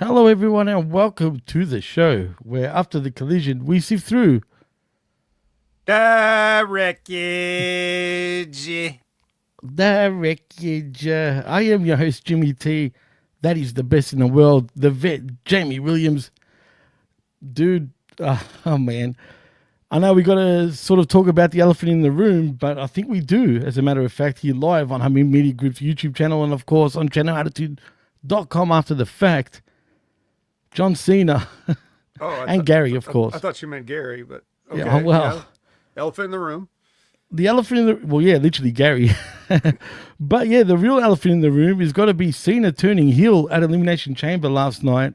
Hello, everyone, and welcome to the show where, after the collision, we sift through The wreckage. the wreckage. I am your host, Jimmy T. That is the best in the world, the vet, Jamie Williams. Dude, oh man. I know we got to sort of talk about the elephant in the room, but I think we do, as a matter of fact, here live on Humming Media Group's YouTube channel and, of course, on channelattitude.com after the fact. John Cena and Gary, of course. I thought you meant Gary, but okay. Yeah, well, elephant in the room. the elephant in the literally Gary. But yeah, the real elephant in the room is got to be Cena turning heel at Elimination Chamber last night.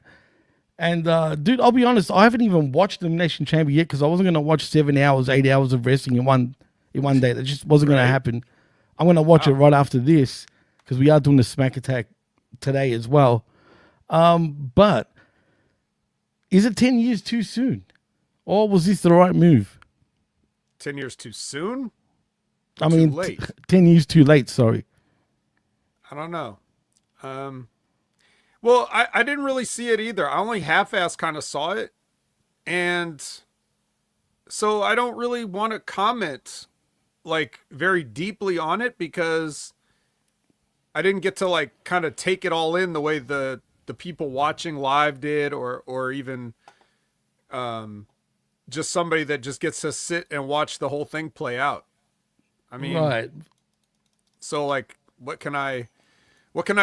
And dude, I'll be honest, I haven't even watched Elimination Chamber yet because I wasn't going to watch 7 hours, 8 hours of wrestling in one day. That just wasn't going to happen. I'm going to watch it right after this because we are doing the Smack Attack today as well. But is it 10 years too soon? Or was this the right move? 10 years too soon? I mean, Too late. 10 years too late, sorry. I don't know. Well, I didn't really see it either. I only half-ass kind of saw it. And so I don't really want to comment like very deeply on it because I didn't get to like kind of take it all in the way the people watching live did, or even just somebody that just gets to sit and watch the whole thing play out. I mean, Right. so like, what can I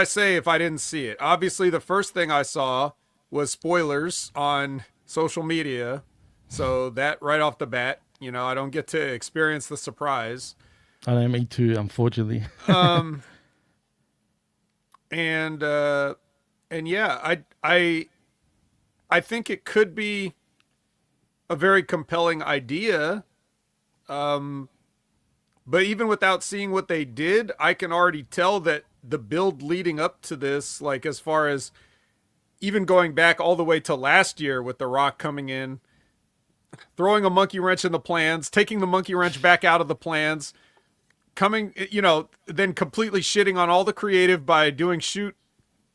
say if I didn't see it? Obviously, the first thing I saw was spoilers on social media. So that right off the bat, I don't get to experience the surprise. I know, me too, unfortunately. And yeah, I think it could be a very compelling idea. But even without seeing what they did, I can already tell that the build leading up to this, like as far as even going back all the way to last year with The Rock coming in, throwing a monkey wrench in the plans, taking the monkey wrench back out of the plans, coming, then completely shitting on all the creative by doing shoot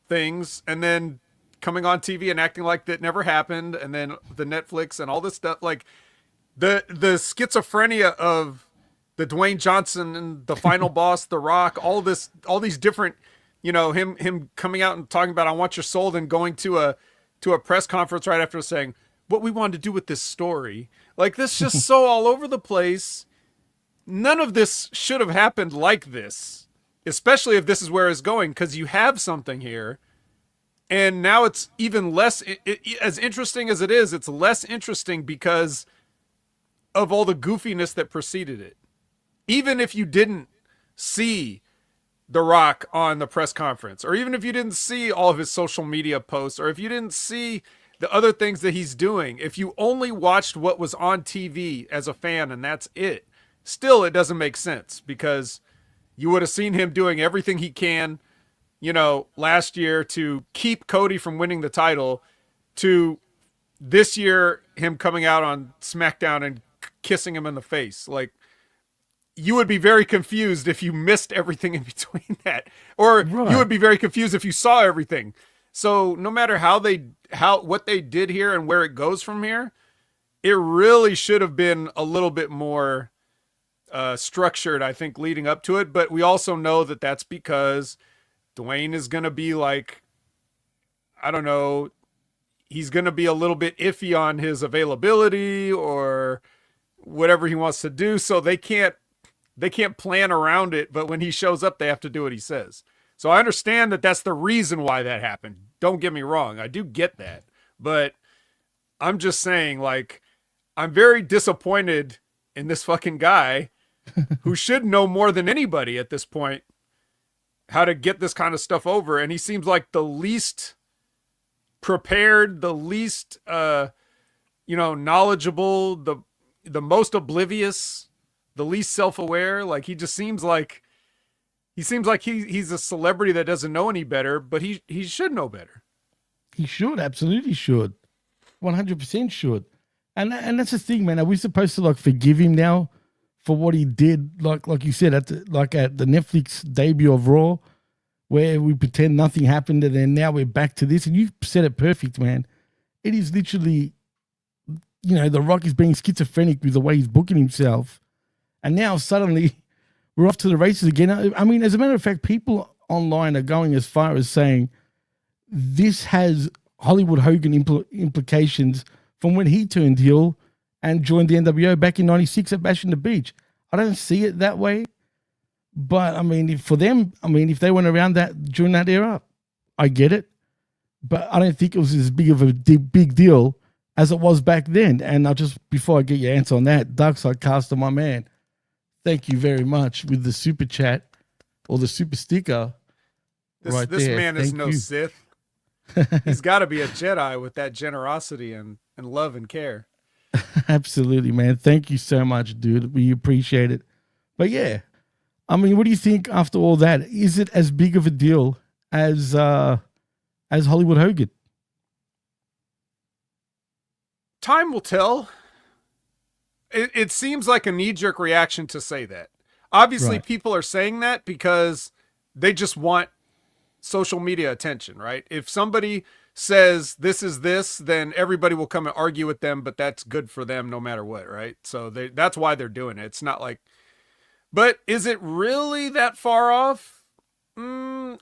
things, and then coming on TV and acting like that never happened, and then the Netflix and all this stuff, like the schizophrenia of the Dwayne Johnson and the final boss, The Rock, all these different, him coming out and talking about I want your soul, then going to a press conference right after saying what we wanted to do with this story. Like, this just so all over the place. None of this should have happened like this, especially if this is where it's going, because you have something here. And now it's even less, as interesting as it is, it's less interesting because of all the goofiness that preceded it. Even if you didn't see The Rock on the press conference, or even if you didn't see all of his social media posts, or if you didn't see the other things that he's doing, if you only watched what was on TV as a fan and that's it, still it doesn't make sense because you would have seen him doing everything he can, last year to keep Cody from winning the title, to this year him coming out on SmackDown and kissing him in the face. Like, you would be very confused if you missed everything in between that, or Right. you would be very confused if you saw everything. So no matter what they did here and where it goes from here, it really should have been a little bit more structured, I think, leading up to it. But we also know that that's because Dwayne is going to be like, I don't know, he's going to be a little bit iffy on his availability or whatever he wants to do. So they can't plan around it. But when he shows up, they have to do what he says. So I understand that that's the reason why that happened. Don't get me wrong. I do get that. But I'm just saying, like, I'm very disappointed in this fucking guy who should know more than anybody at this point how to get this kind of stuff over. And he seems like the least prepared, the least, knowledgeable, the most oblivious, the least self-aware. Like, he just seems like he's a celebrity that doesn't know any better, but he should know better. He should, absolutely should. 100% should. And that's the thing, man. Are we supposed to like forgive him now for what he did? Like you said, at the Netflix debut of Raw, where we pretend nothing happened and then now we're back to this. And you said it perfect, man. It is literally, The Rock is being schizophrenic with the way he's booking himself. And now suddenly we're off to the races again. I mean, as a matter of fact, people online are going as far as saying this has Hollywood Hogan implications from when he turned heel and joined the NWO back in 96 at Bash in the Beach. I don't see it that way. But, I mean, if they went around that during that era, I get it. But I don't think it was as big of a big deal as it was back then. And before I get your answer on that, Darkside Caster, my man, thank you very much with the super chat or the super sticker. This man is no Sith. He's got to be a Jedi with that generosity and love and care. Absolutely, man. Thank you so much, dude. We appreciate it. But yeah, I mean, what do you think after all that? Is it as big of a deal as Hollywood Hogan? Time will tell. It seems like a knee-jerk reaction to say that. Obviously, people are saying that because they just want social media attention, right? If somebody says this is this, then everybody will come and argue with them, but that's good for them no matter what, right? So that's why they're doing it. It's not like, but is it really that far off? You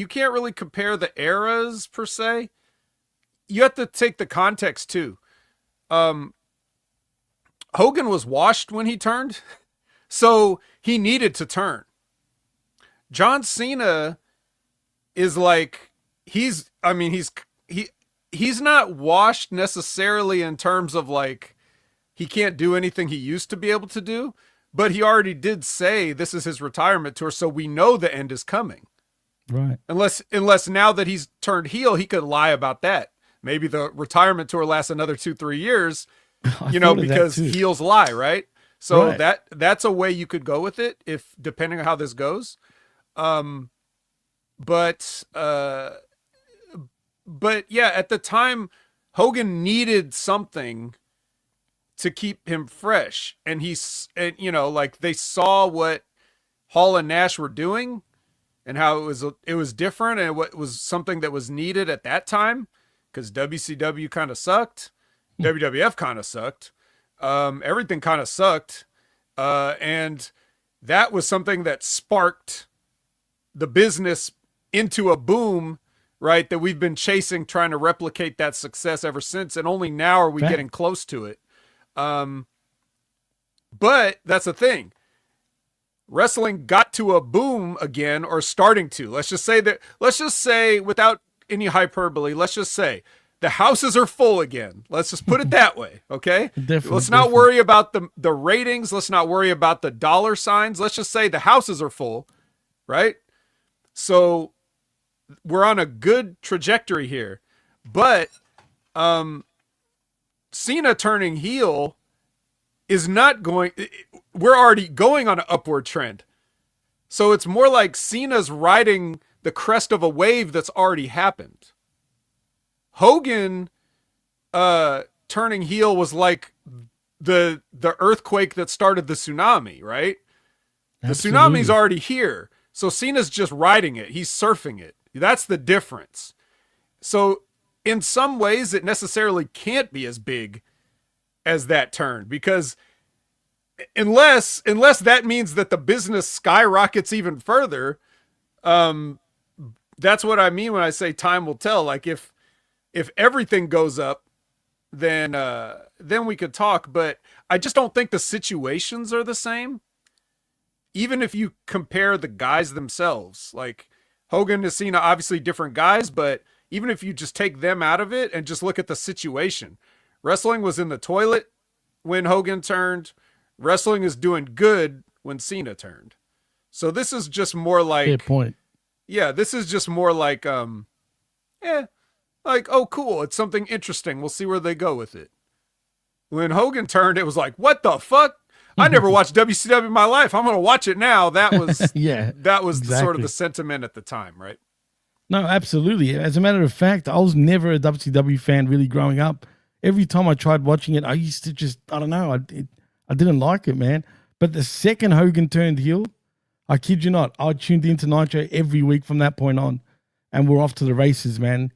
can't really compare the eras per se. You have to take the context too. Hogan was washed when he turned, so he needed to turn. John Cena is like, he's not washed necessarily in terms of like, he can't do anything he used to be able to do, but he already did say this is his retirement tour. So we know the end is coming. Right. Unless now that he's turned heel, he could lie about that. Maybe the retirement tour lasts another 2-3 years, because heels lie, right? So right. that's a way you could go with it, if depending on how this goes. But yeah, at the time, Hogan needed something to keep him fresh, and they saw what Hall and Nash were doing, and how it was different, and what was something that was needed at that time, because WCW kind of sucked, WWF kind of sucked, everything kind of sucked, and that was something that sparked the business into a boom, right? That we've been chasing, trying to replicate that success ever since, and only now are we getting close to it. But that's the thing. Wrestling got to a boom again, or starting to. Let's just say without any hyperbole, let's just say the houses are full again. Let's just put it that way. Okay. Let's not worry about the ratings. Let's not worry about the dollar signs. Let's just say the houses are full, right? So we're on a good trajectory here, but Cena turning heel is not going, we're already going on an upward trend. So it's more like Cena's riding the crest of a wave that's already happened. Hogan turning heel was like the earthquake that started the tsunami, right? Absolutely. The tsunami's already here. So Cena's just riding it. He's surfing it. That's the difference. So in some ways, it necessarily can't be as big as that turn, because unless that means that the business skyrockets even further, that's what I mean when I say time will tell. Like if everything goes up, then we could talk, but I just don't think the situations are the same. Even if you compare the guys themselves, like Hogan and Cena, obviously different guys, but even if you just take them out of it and just look at the situation, wrestling was in the toilet when Hogan turned. Wrestling is doing good when Cena turned. So this is just more like, fair point. Yeah, this is just more like, oh, cool. It's something interesting. We'll see where they go with it. When Hogan turned, it was like, what the fuck? I never watched WCW in my life. I'm going to watch it now. That was exactly. Sort of the sentiment at the time, right? No, absolutely. As a matter of fact, I was never a WCW fan really growing up. Every time I tried watching it, I used to just, I don't know, I didn't like it, man. But the second Hogan turned heel, I kid you not. I tuned into Nitro every week from that point on, and we're off to the races, man.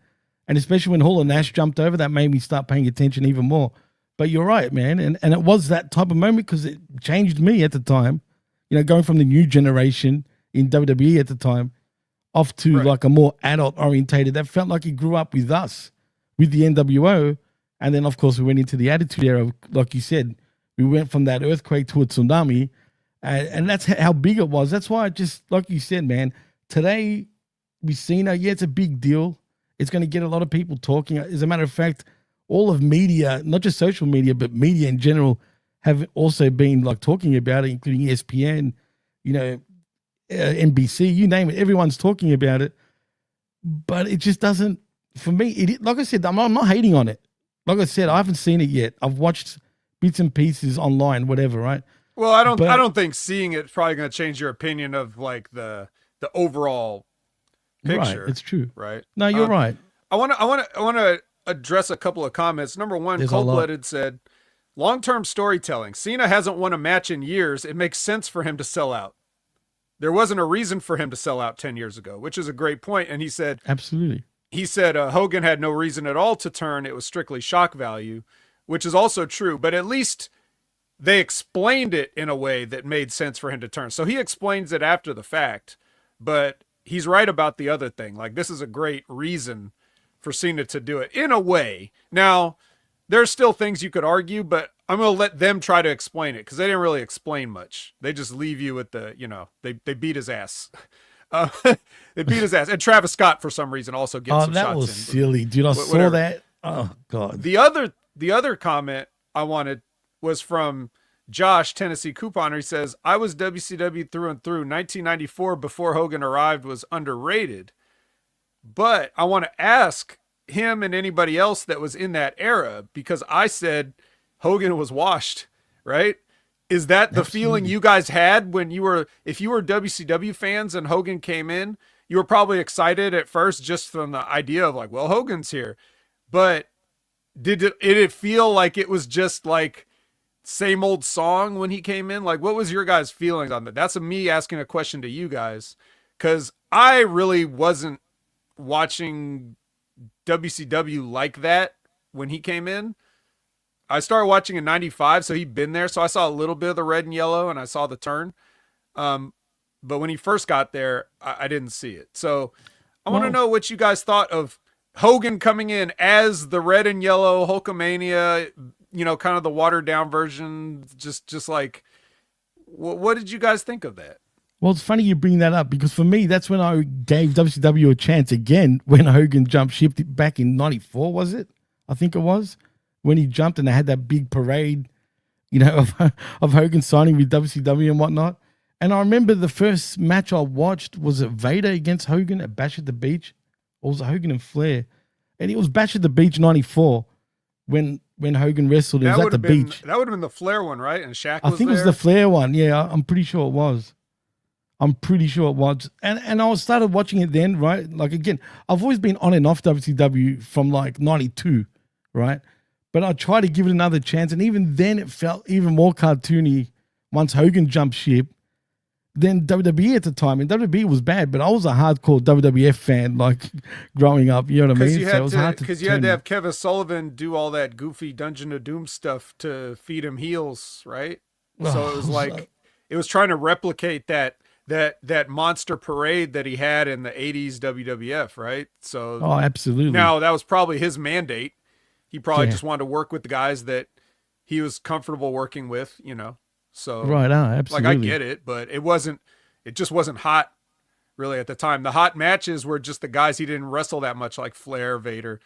And especially when Hall and Nash jumped over, that made me start paying attention even more. But you're right, man. And it was that type of moment because it changed me at the time. You know, going from the new generation in WWE at the time off to like a more adult orientated. That felt like he grew up with us, with the NWO. And then, of course, we went into the Attitude Era. Like you said, we went from that earthquake to a tsunami. And that's how big it was. That's why, just like you said, man, today we've seen it. Yeah, it's a big deal. It's going to get a lot of people talking. As a matter of fact, all of media, not just social media, but media in general, have also been like talking about it, including ESPN, you know, NBC, you name it. Everyone's talking about it. But it just doesn't, for me, like I said, I'm not hating on it. Like I said, I haven't seen it yet. I've watched bits and pieces online, whatever, right? Well, I don't think seeing it's probably going to change your opinion of like the overall picture. Right, it's true. Right? No, you're right. I want to address a couple of comments. Number one, Cold-Blooded said, long-term storytelling. Cena hasn't won a match in years. It makes sense for him to sell out. There wasn't a reason for him to sell out 10 years ago, which is a great point. And he said, absolutely. He said Hogan had no reason at all to turn. It was strictly shock value, which is also true. But at least they explained it in a way that made sense for him to turn. So he explains it after the fact, but he's right about the other thing. Like, this is a great reason for Cena to do it in a way. Now, there's still things you could argue, but I'm going to let them try to explain it because they didn't really explain much. They just leave you with the, you know, they beat his ass. They beat his ass. And Travis Scott, for some reason, also gets some shots in. Oh, that was silly. Dude, I saw that. Oh, God. The other comment I wanted was from Josh, Tennessee Couponer. He says, I was WCW through and through. 1994, before Hogan arrived, was underrated. But I want to ask him and anybody else that was in that era, because I said Hogan was washed, right? Is that the feeling you guys had when if you were WCW fans and Hogan came in, you were probably excited at first just from the idea of like, well, Hogan's here. But did it feel like it was just like same old song when he came in? Like, what was your guys' feelings on that? That's me asking a question to you guys, because I really wasn't watching WCW like that when he came in. I started watching in 95, so he'd been there. So I saw a little bit of the red and yellow and I saw the turn. But when he first got there, I didn't see it. So I want to know what you guys thought of Hogan coming in as the red and yellow Hulkamania, you know, kind of the watered down version. Just like, what did you guys think of that? Well, it's funny you bring that up because for me, that's when I gave WCW a chance again when Hogan jumped ship back in 94, was it? I think it was. When he jumped and they had that big parade, you know, of Hogan signing with WCW and whatnot. And I remember the first match I watched, was it Vader against Hogan at Bash at the Beach? Or was it Hogan and Flair? And it was Bash at the Beach 94 when Hogan wrestled. It was at the beach. That would have been the Flair one, right? And Shaq was I think it was the Flair one. Yeah, I'm pretty sure it was. And I started watching it then, right? Like, again, I've always been on and off WCW from like 92, right? But I tried to give it another chance. And even then it felt even more cartoony once Hogan jumped ship than WWE at the time. And WWE was bad, but I was a hardcore WWF fan, like growing up, you know what I mean? Because you had to have Kevin Sullivan do all that goofy Dungeon of Doom stuff to feed him heels, right? So it was like, it was trying to replicate that monster parade that he had in the 80s WWF, right? So absolutely. Now that was probably his mandate. He probably just wanted to work with the guys that he was comfortable working with, you know. So right, absolutely. Like, I get it, but it just wasn't hot really at the time. The hot matches were just the guys he didn't wrestle that much, like Flair, Vader,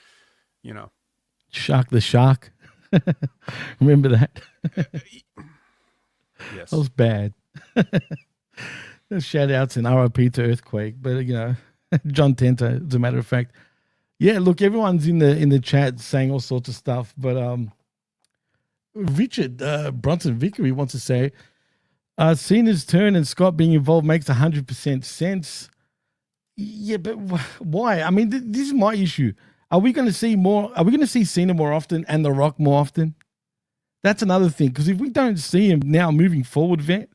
you know. Shock the Shock. Remember that? Yes. That was bad. Shout outs and RIP to Earthquake, but you know, John Tenta, as a matter of fact. Yeah, look, everyone's in the chat saying all sorts of stuff, but Richard Bronson Vickery wants to say, Cena's turn and Scott being involved makes 100% sense. Yeah, but why? I mean, this is my issue. Are we going to see more? Are we going to see Cena more often and The Rock more often? That's another thing, because if we don't see him now moving forward, Vet,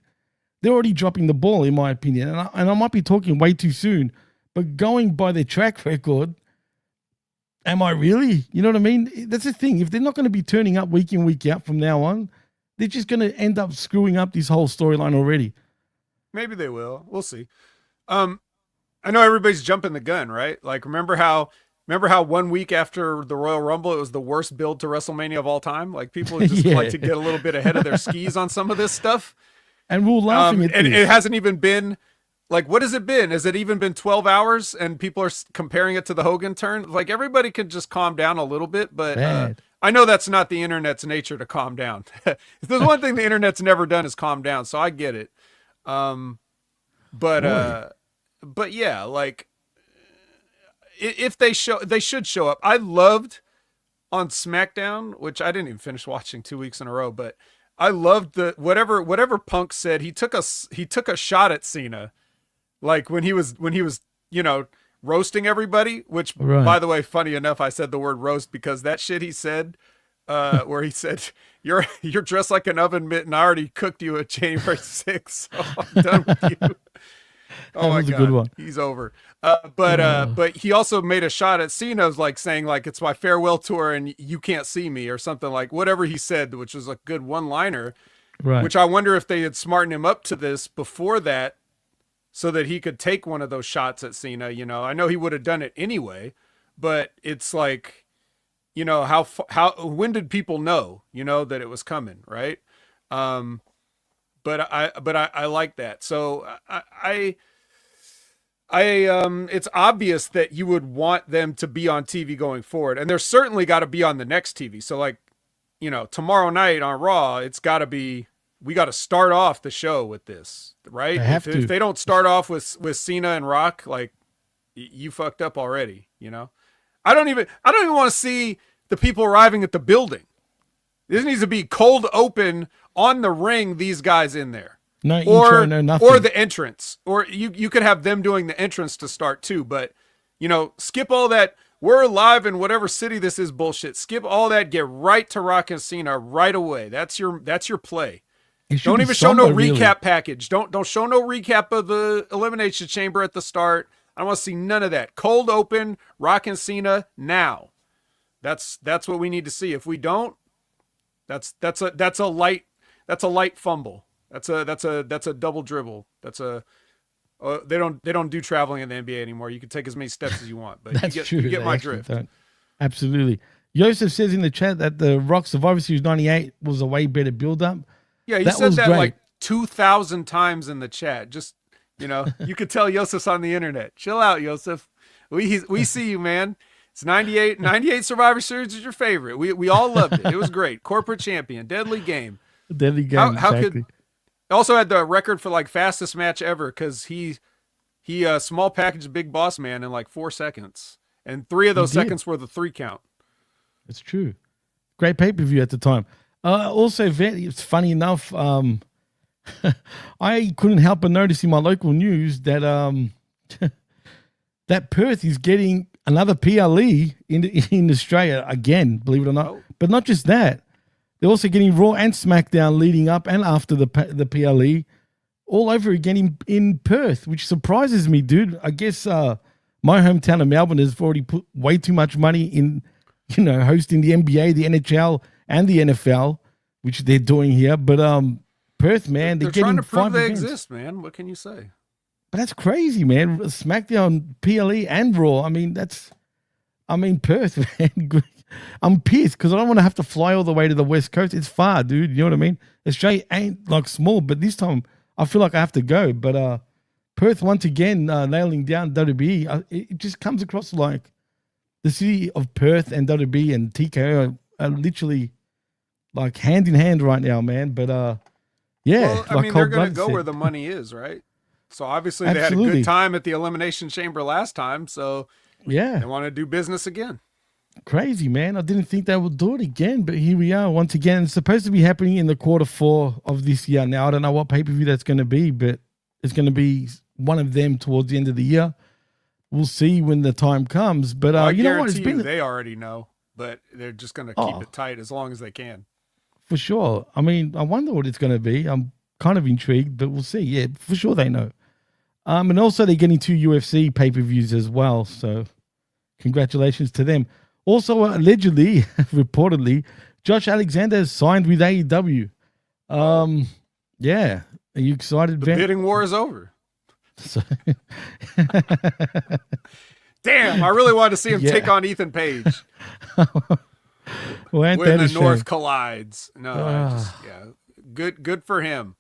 they're already dropping the ball, in my opinion. And I might be talking way too soon, but going by their track record, am I really? You know what I mean? That's the thing. If they're not going to be turning up week in, week out from now on, they're just going to end up screwing up this whole storyline already. Maybe they will. We'll see. I know everybody's jumping the gun, right? Like, remember how 1 week after the Royal Rumble, it was the worst build to WrestleMania of all time? Like, people just like to get a little bit ahead of their skis on some of this stuff. And we're laughing at and this. it hasn't even been, like, what has it been? Has it even been 12 hours and people are comparing it to the Hogan turn? Like, everybody can just calm down a little bit, but I know that's not the internet's nature to calm down. If there's one thing the internet's never done is calm down, so I get it. But yeah, like, if they should show up. I loved on SmackDown, which I didn't even finish watching 2 weeks in a row, but I loved whatever Punk said. He took a shot at Cena, like when he was roasting everybody. Which, by the way, funny enough, I said the word roast because that shit he said, where he said you're dressed like an oven mitt and I already cooked you at January 6th, so I'm done with you. Oh my God, a good one. He's over. But he also made a shot at Cena, like saying like it's my farewell tour and you can't see me or something, like whatever he said, which was a good one-liner. Right. Which I wonder if they had smartened him up to this before that, so that he could take one of those shots at Cena. You know, I know he would have done it anyway, but it's like, you know, when did people know, that it was coming, right? But I like that. So it's obvious that you would want them to be on TV going forward, and they're certainly got to be on the next TV. So like, tomorrow night on Raw, we got to start off the show with this, right? If they don't start off with Cena and Rock, like, you fucked up already. I don't even want to see the people arriving at the building. This needs to be cold open on the ring. These guys in there. No intro, no nothing. Or the entrance. Or you could have them doing the entrance to start too. But, skip all that. We're live in whatever city this is bullshit. Skip all that. Get right to Rock and Cena right away. That's your play. Don't even show no recap package. Don't show no recap of the Elimination Chamber at the start. I don't want to see none of that. Cold open, Rock and Cena now. That's what we need to see. If we don't, that's a light fumble. That's a double dribble. They don't do traveling in the NBA anymore. You can take as many steps as you want, but you get my drift. Absolutely. Yosef says in the chat that the Rock Survivor Series 98 was a way better build-up. Yeah, he said that great. Like 2,000 times in the chat. Just, you could tell Yosef's on the internet. Chill out, Yosef. We see you, man. It's 98 Survivor Series is your favorite. We all loved it. It was great. Corporate champion, deadly game. Deadly game. How exactly. Could also had the record for like fastest match ever because he small package big boss man in like 4 seconds, and 3 of those seconds were the 3 count. It's true. Great pay-per-view at the time. Also, it's funny enough. I couldn't help but notice in my local news that that Perth is getting another PLE in Australia again, believe it or not. Oh. But not just that, they're also getting Raw and SmackDown leading up and after the PLE all over again in Perth, which surprises me, dude. I guess my hometown of Melbourne has already put way too much money in, hosting the NBA, the NHL, and the NFL, which they're doing here. But Perth, man, they're getting trying to prove they events. exist, man. What can you say? But that's crazy, man. SmackDown, PLE, and Raw. I mean, Perth, man. I'm pissed because I don't want to have to fly all the way to the West Coast. It's far, dude. You know what I mean? Australia ain't like small, but this time I feel like I have to go. But Perth, once again, nailing down WWE. It just comes across like the city of Perth and WWE and TKO are literally like hand in hand right now, man. But yeah. Well, I mean, they're going to go where the money is, right? So obviously they had a good time at the Elimination Chamber last time. So yeah, they want to do business again. Crazy, man. I didn't think they would do it again, but here we are once again. It's supposed to be happening in the Q4 of this year. Now, I don't know what pay-per-view that's going to be, but it's going to be one of them towards the end of the year. We'll see when the time comes. But you know what? They already know, but they're just going to keep it tight as long as they can. For sure. I mean, I wonder what it's going to be. kind of intrigued, but we'll see. Yeah, for sure they know. And also they're getting 2 UFC pay-per-views as well. So congratulations to them. Also, allegedly, reportedly, Josh Alexander has signed with AEW. Yeah. Are you excited, The Ben? bidding war is over. So, Damn, I really wanted to see him take on Ethan Page. well, When the North collides. No, good for him.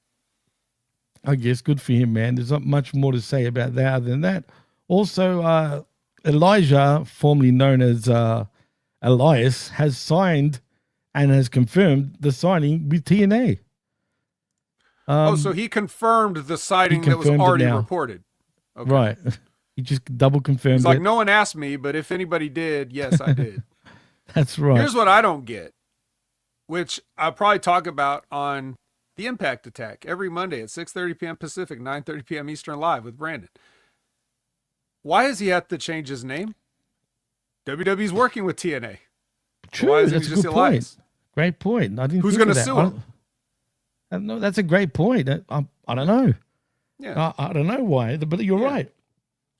I guess good for him, man. There's not much more to say about that other than that. Also, Elijah, formerly known as Elias, has signed and has confirmed the signing with TNA. So he confirmed the sighting that was already reported. Okay. Right. He just double confirmed It's like, no one asked me, but if anybody did, yes, I did. That's right. Here's what I don't get, which I'll probably talk about on the Impact Attack every Monday at 6:30 p.m. Pacific, 9:30 p.m. Eastern live with Brandon. Why does he have to change his name? WWE's working with TNA. True, Why isn't that's he a just good Elias? point. Great point. I didn't Who's going going to to sue him? No, that's a great point. I don't know. Yeah. I don't know why, but you're right.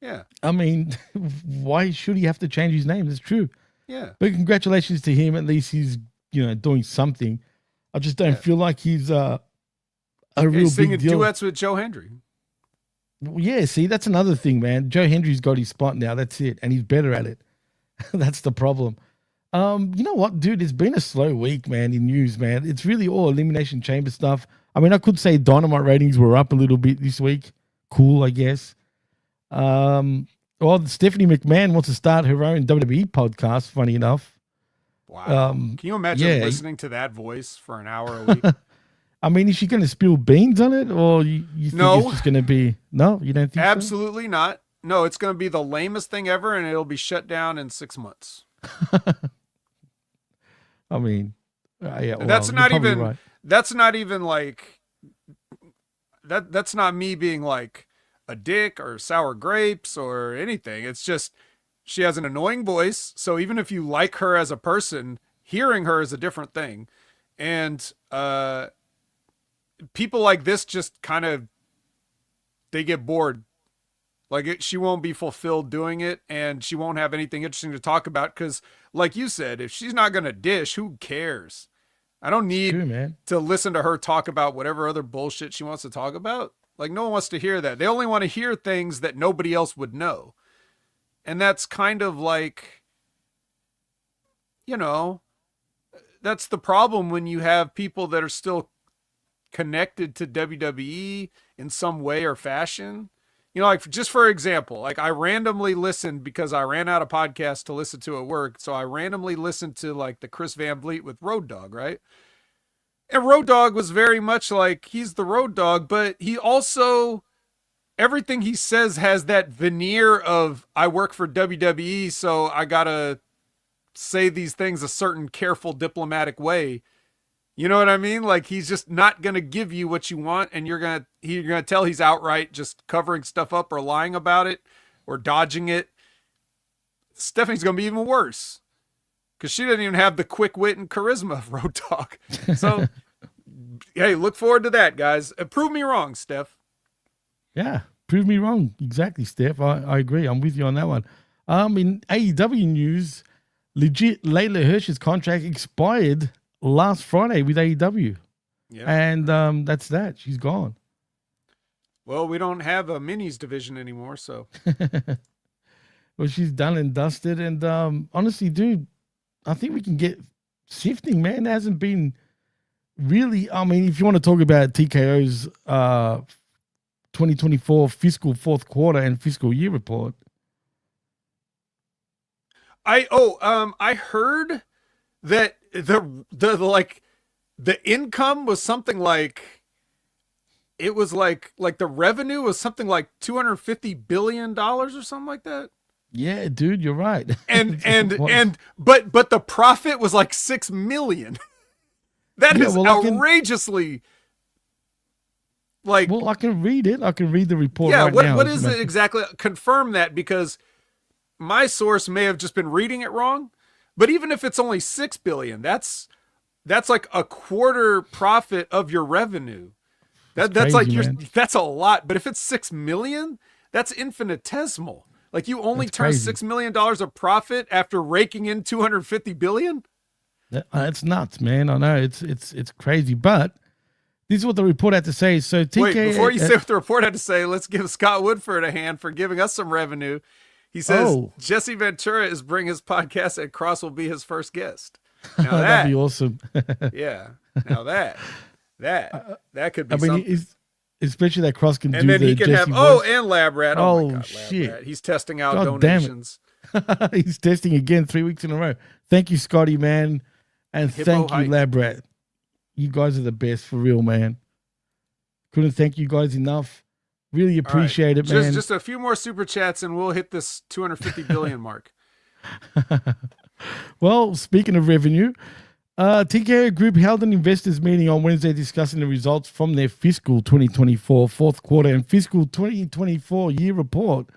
Yeah. I mean, why should he have to change his name? That's true. Yeah. But congratulations to him. At least he's, doing something. I just don't feel like he's a real big singing deal. duets with Joe Hendry. Yeah, see, that's another thing, man. Joe Hendry's got his spot now. That's it. And he's better at it. That's the problem. You know what, dude? It's been a slow week, man, in news, man. It's really all Elimination Chamber stuff. I mean, I could say Dynamite ratings were up a little bit this week. Cool, I guess. Well, Stephanie McMahon wants to start her own WWE podcast, funny enough. Wow. Can you imagine listening to that voice for an hour a week? I mean, is she going to spill beans on it? Or you think it's just going to be... No, you don't think Absolutely not. No, it's going to be the lamest thing ever, and it'll be shut down in 6 months. I mean, yeah, well, that's not even... Right. That's not even like... That's not me being like a dick or sour grapes or anything. It's just she has an annoying voice. So even if you like her as a person, hearing her is a different thing. And people like this just kind of, they get bored. Like she won't be fulfilled doing it, and she won't have anything interesting to talk about because, like you said, if she's not going to dish, who cares? I don't need to listen to her talk about whatever other bullshit she wants to talk about. Like, no one wants to hear that. They only want to hear things that nobody else would know. And that's kind of like, that's the problem when you have people that are still connected to WWE in some way or fashion. Like, just for example, like I randomly listened because I ran out of podcasts to listen to at work. So I randomly listened to like the Chris Van Vliet with Road Dogg, right? And Road Dogg was very much like, he's the Road Dogg, but he also, everything he says has that veneer of, I work for WWE, so I gotta say these things a certain careful diplomatic way. You know what I mean? Like, he's just not going to give you what you want, and you're going to tell he's outright just covering stuff up or lying about it or dodging it. Stephanie's going to be even worse because she doesn't even have the quick wit and charisma of Road Dogg. So, hey, look forward to that, guys. Prove me wrong, Steph. Yeah, prove me wrong. Exactly, Steph. I agree. I'm with you on that one. In AEW news, legit Layla Hirsch's contract expired last Friday with AEW. Yeah. And that's that. She's gone. Well, we don't have a minis division anymore, so. Well, she's done and dusted. And honestly, dude, I think we can get sifting, man. There hasn't been really, I mean, if you want to talk about TKO's 2024 fiscal fourth quarter and fiscal year report. I heard that the income was something like, it was like the revenue was something like $250 billion or something like that. Yeah, dude, you're right. But the profit was like 6 million. That is outrageously like. Well, I can read it. I can read the report. Yeah, now. What is it exactly? Confirm that, because my source may have just been reading it wrong. But even if it's only 6 billion, that's like a quarter profit of your revenue. That's crazy, like man. that's a lot. But if it's 6 million, that's infinitesimal. Like you only That's turn crazy. $6 million of profit after raking in 250 billion. It's nuts, man. I know it's crazy, but this is what the report had to say. So Wait, TK, before you say what the report had to say, let's give Scott Woodford a hand for giving us some revenue. He says Jesse Ventura is bringing his podcast and Cross will be his first guest. Now that'd be awesome. yeah. Now that could be I mean, something. especially that Cross can And do then the he can Jesse have voice. and Lab Rat. Oh my God, shit! Lab Rat. He's testing out God donations. He's testing again 3 weeks in a row. Thank you, Scotty, man, and thank you, Lab Rat. You guys are the best for real, man. Couldn't thank you guys enough. Really appreciate it, man. Just a few more super chats and we'll hit this 250 billion mark. Well, speaking of revenue, TKO Group held an investors meeting on Wednesday discussing the results from their fiscal 2024 fourth quarter and fiscal 2024 year report.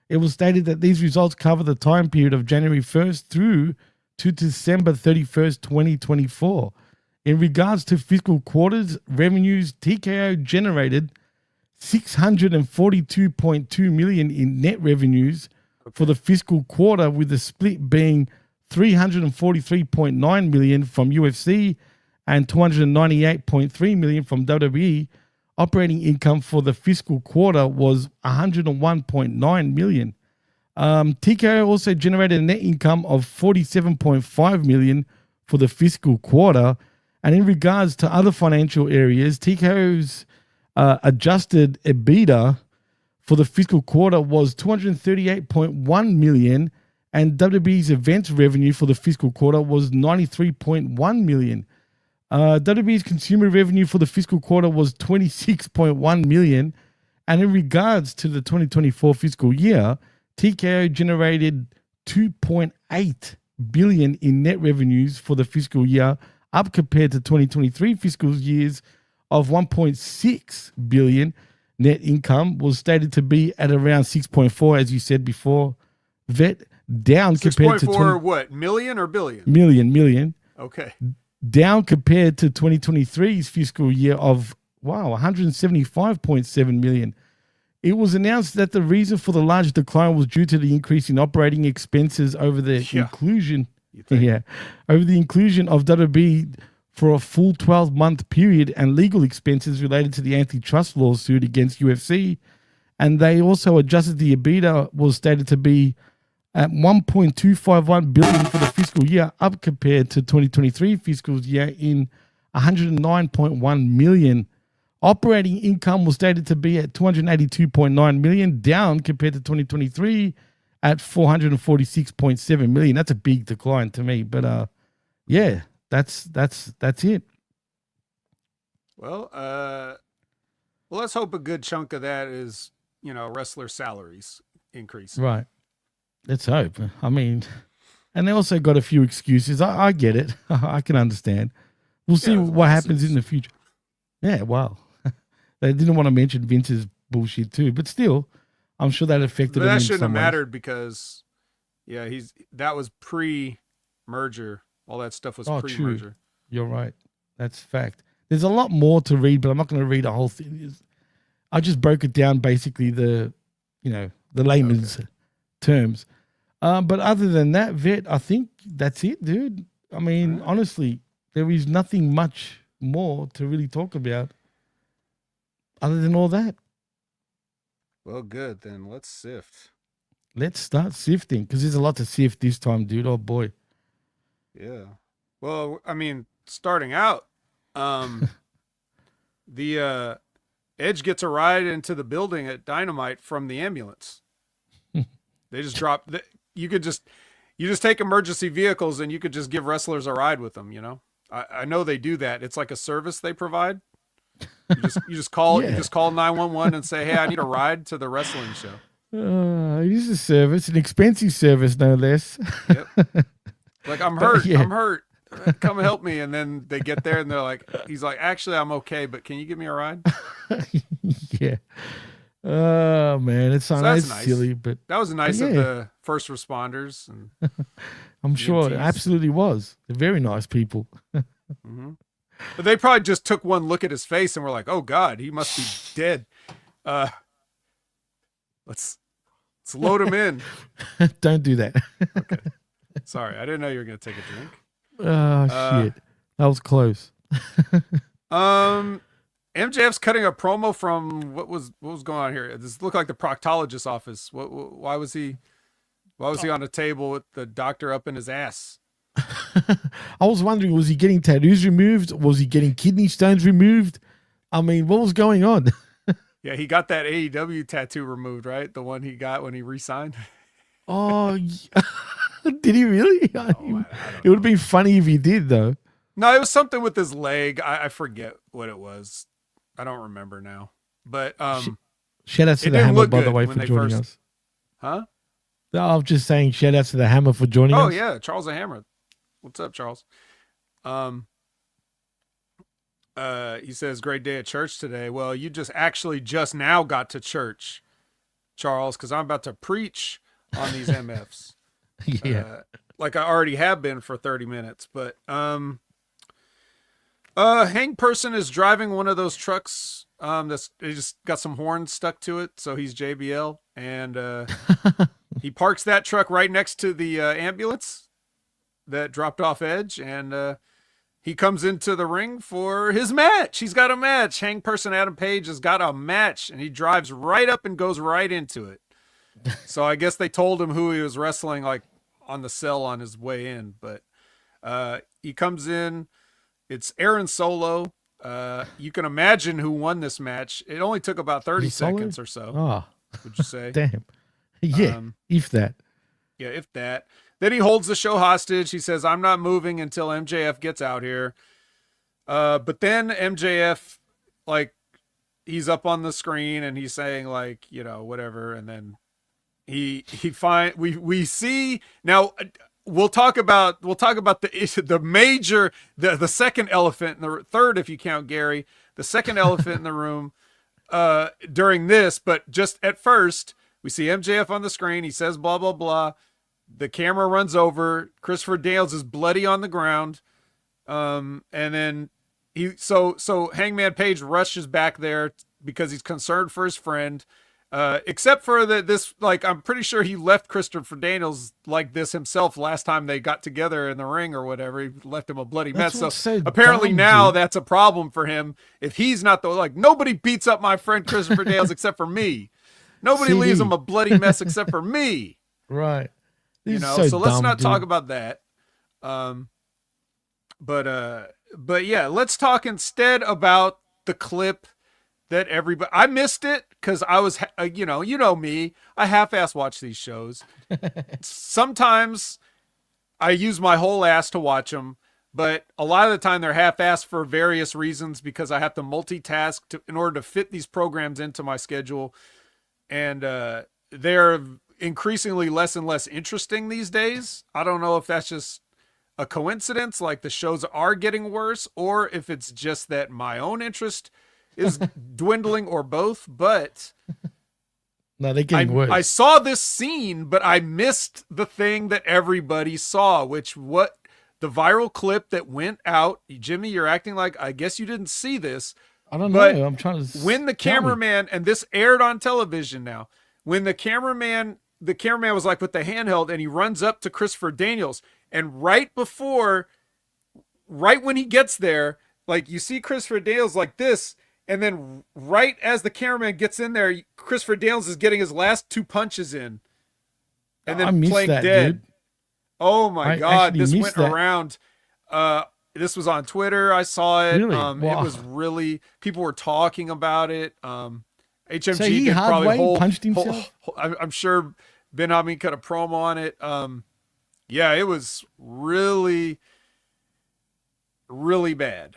It was stated that these results cover the time period of January 1st through to December 31st, 2024. In regards to fiscal quarters revenues, TKO generated $642.2 million in net revenues for the fiscal quarter, with the split being $343.9 million from UFC and $298.3 million from WWE. Operating income for the fiscal quarter was $101.9 million. TKO also generated a net income of $47.5 million for the fiscal quarter. And in regards to other financial areas, TKO's adjusted EBITDA for the fiscal quarter was $238.1 million, and WWE's events revenue for the fiscal quarter was $93.1 million. WWE's consumer revenue for the fiscal quarter was $26.1 million. And in regards to the 2024 fiscal year, TKO generated $2.8 billion in net revenues for the fiscal year, up compared to 2023 fiscal years of $1.6 billion. Net income was stated to be at around 6.4, as you said before. Vet down compared to 6.4 what? Million or billion? Million. Okay. Down compared to 2023's fiscal year of $175.7 million. It was announced that the reason for the large decline was due to the increase in operating expenses over the inclusion of WWE for a full 12-month period and legal expenses related to the antitrust lawsuit against UFC. And they also adjusted the EBITDA was stated to be at $1.251 billion for the fiscal year, up compared to 2023 fiscal year in $109.1 million. Operating income was stated to be at $282.9 million, down compared to 2023 at $446.7 million. That's a big decline to me, but yeah, that's it. Well, let's hope a good chunk of that is, wrestler salaries increase. Right. Let's hope. I mean, and they also got a few excuses. I get it. I can understand. We'll see what happens in the future. Yeah, wow. They didn't want to mention Vince's bullshit too, but still, I'm sure that affected him. That shouldn't have mattered because, that was pre-merger. All that stuff was pre-merger. True. You're right. That's fact. There's a lot more to read, but I'm not going to read the whole thing. I just broke it down, basically the layman's terms. But other than that, Vet, I think that's it, dude. I mean, honestly, there is nothing much more to really talk about other than all that. Well, good. Then let's sift. Let's start sifting because there's a lot to sift this time, dude. Oh, boy. Yeah. Well, I mean, starting out, the Edge gets a ride into the building at Dynamite from the ambulance. They just drop. You just take emergency vehicles and you could just give wrestlers a ride with them. I know they do that. It's like a service they provide. You just call 911 and say, hey, I need a ride to the wrestling show. It is a service, an expensive service, no less. Yep. Like, I'm hurt. I'm hurt. Come help me. And then they get there and he's like, actually, I'm okay, but can you give me a ride? Yeah. Oh man, it's nice. Silly, but that was nice of the first responders. And I'm sure it absolutely was. They're very nice people. Mm-hmm. But they probably just took one look at his face and were like, "Oh God, he must be dead." Let's load him in. Don't do that. Okay. Sorry, I didn't know you were gonna take a drink. Oh shit, that was close. MJF's cutting a promo from what was going on here. This looked like the proctologist's office. Why was he on a table with the doctor up in his ass? I was wondering, was he getting tattoos removed? Was he getting kidney stones removed? I mean, what was going on? Yeah, he got that AEW tattoo removed, right? The one he got when he re-signed. Oh, did he really? It would have been funny if he did, though. No, it was something with his leg. I forget what it was. I don't remember now. But shout out to the Hammer, by the way, for joining us. Huh? No, I was just saying shout out to the Hammer for joining us. Oh yeah, Charles the Hammer. What's up, Charles? He says, great day at church today. Well, you just now got to church, Charles, because I'm about to preach on these MFs. Yeah. Like I already have been for 30 minutes. But Hang Person is driving one of those trucks. He just got some horns stuck to it, so he's JBL. And he parks that truck right next to the ambulance that dropped off Edge, and he comes into the ring for his match. He's got a match. Hang Person Adam Page has got a match, and he drives right up and goes right into it. So I guess they told him who he was wrestling, like on the cell on his way in. But he comes in. It's Aaron Solo. You can imagine who won this match. It only took about 30 seconds or so. Oh, would you say? Damn. Yeah, if that. Yeah, if that. Then he holds the show hostage. He says, I'm not moving until MJF gets out here. But then MJF, like, he's up on the screen and he's saying, like, you know, whatever. And then we see now. We'll talk about the major, the second elephant, and the third, if you count Gary, the second elephant in the room during this. But just at first, we see MJF on the screen. He says, blah, blah, blah. The camera runs over. Christopher Daniels is bloody on the ground. And then so Hangman Page rushes back there because he's concerned for his friend. Except for this, like, I'm pretty sure he left Christopher Daniels like this himself last time they got together in the ring or whatever. He left him a bloody mess. So apparently now that's a problem for him. If he's not nobody beats up my friend Christopher Daniels except for me. Nobody leaves him a bloody mess except for me. Right. You know, so let's not talk about that. But yeah, let's talk instead about the clip that everybody. I missed it because I was, you know me. I half-ass watch these shows. Sometimes I use my whole ass to watch them, but a lot of the time they're half-ass for various reasons because I have to multitask in order to fit these programs into my schedule, and they're increasingly less and less interesting these days. I don't know if that's just a coincidence, like the shows are getting worse, or if it's just that my own interest is dwindling, or both. But no, they're getting worse. I saw this scene, but I missed the thing that everybody saw, the viral clip that went out. Jimmy, you're acting like I guess you didn't see this. I don't know. I'm trying to. When the cameraman, and this aired on television now, when the cameraman was like with the handheld and he runs up to Christopher Daniels, and right when he gets there, like you see Christopher Daniels like this, and then right as the cameraman gets in there, Christopher Daniels is getting his last two punches in, and then playing dead. Dude. Oh my God, this went around. This was on Twitter. I saw it. Really? Wow. It was really, people were talking about it. HMG so he punched himself. I'm sure Ben Hameen cut a promo on it. Yeah, it was really, really bad.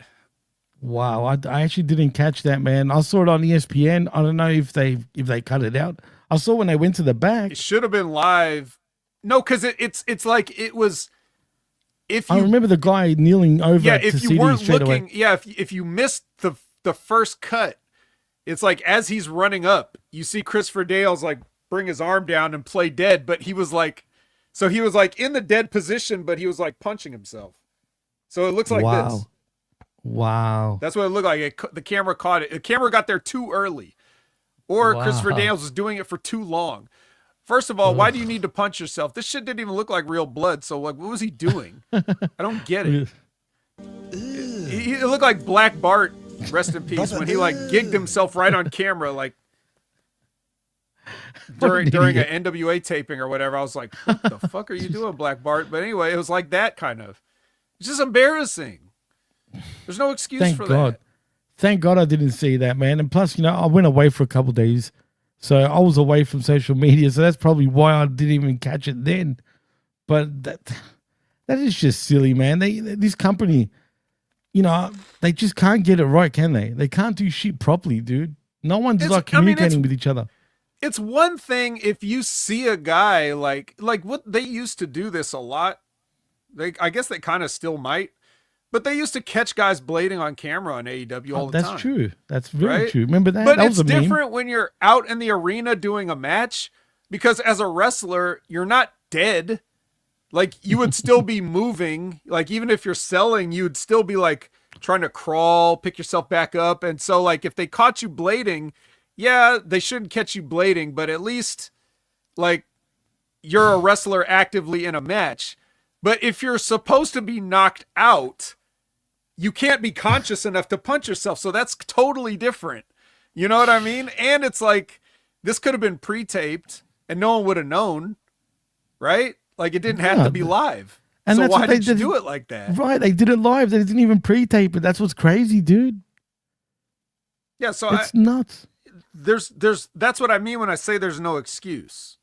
Wow, I actually didn't catch that, man. I saw it on ESPN. I don't know if they cut it out. I saw when they went to the back. It should have been live. No, because it's like it was. I remember the guy kneeling over. Yeah, if you weren't looking, away. Yeah, if you missed the first cut, it's like as he's running up, you see Christopher Daniels like bring his arm down and play dead, but he was like in the dead position, but he was like punching himself. So it looks like this. Wow. That's what it looked like. The camera caught it. The camera got there too early. Or Wow. Christopher Daniels was doing it for too long. First of all, why do you need to punch yourself? This shit didn't even look like real blood. So, like, what was he doing? I don't get it. It looked like Black Bart, rest in peace, when he, like, gigged himself right on camera, like, during an NWA taping or whatever. I was like, what the fuck are you doing, Black Bart? But anyway, it was like that kind of. It's just embarrassing. There's no excuse for that. Thank God I didn't see that, man. And plus, I went away for a couple of days. So I was away from social media. So that's probably why I didn't even catch it then. But that is just silly, man. This company, they just can't get it right, can they? They can't do shit properly, dude. No one's communicating with each other. It's one thing if you see a guy like what they used to do this a lot. I guess they kind of still might. But they used to catch guys blading on camera on AEW all the time. That's true. That's very true. Remember that? But that it's different when you're out in the arena doing a match because as a wrestler, you're not dead. Like, you would still be moving. Like, even if you're selling, you would still be, like, trying to crawl, pick yourself back up. And so, like, if they caught you blading, yeah, they shouldn't catch you blading, but at least, like, you're a wrestler actively in a match. But if you're supposed to be knocked out, you can't be conscious enough to punch yourself. So that's totally different. You know what I mean? And it's like, this could have been pre-taped and no one would have known, right? Like, it didn't have to be live. And so why did you do it like that? Right. They did it live. They didn't even pre-tape it. That's what's crazy, dude. Yeah. So it's nuts. That's what I mean when I say there's no excuse.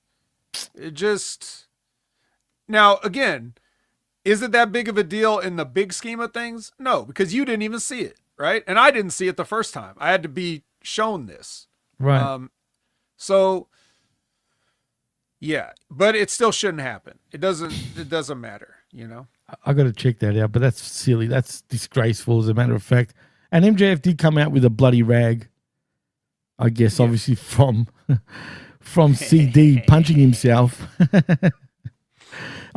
It just, now again, is it that big of a deal in the big scheme of things? No, because you didn't even see it, right? And I didn't see it the first time. I had to be shown this. Right. So, yeah, but it still shouldn't happen. It doesn't matter, I got to check that out, but that's silly. That's disgraceful, as a matter of fact. And MJF did come out with a bloody rag, I guess, obviously from CD punching himself.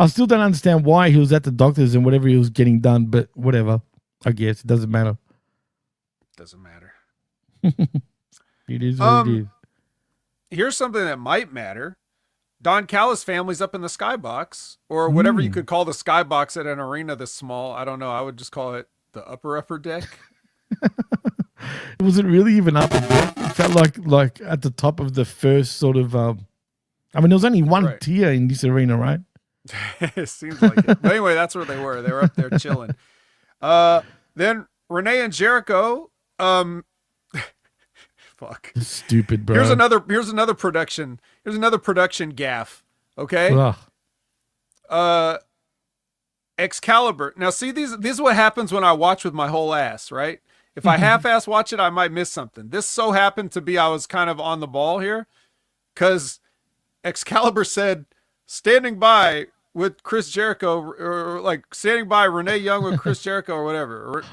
I still don't understand why he was at the doctor's and whatever he was getting done, but whatever. I guess it doesn't matter. Doesn't matter. It is what it is. Here's something that might matter. Don Callis' family's up in the skybox, or whatever you could call the skybox at an arena this small. I don't know. I would just call it the upper deck. Was it really even up? It felt like at the top of the first sort of. I mean, there was only one tier in this arena, right? It seems like it. But anyway, that's where they were. They were up there chilling. Then Renee and Jericho. Fuck. Stupid, bro. Here's another production. Here's another production gaffe. Okay. Ugh. Excalibur. Now, see, this is what happens when I watch with my whole ass, right? If I half-ass watch it, I might miss something. This so happened to be I was kind of on the ball here, because Excalibur said, standing by with Chris Jericho, or like standing by Renee Young with Chris Jericho or whatever.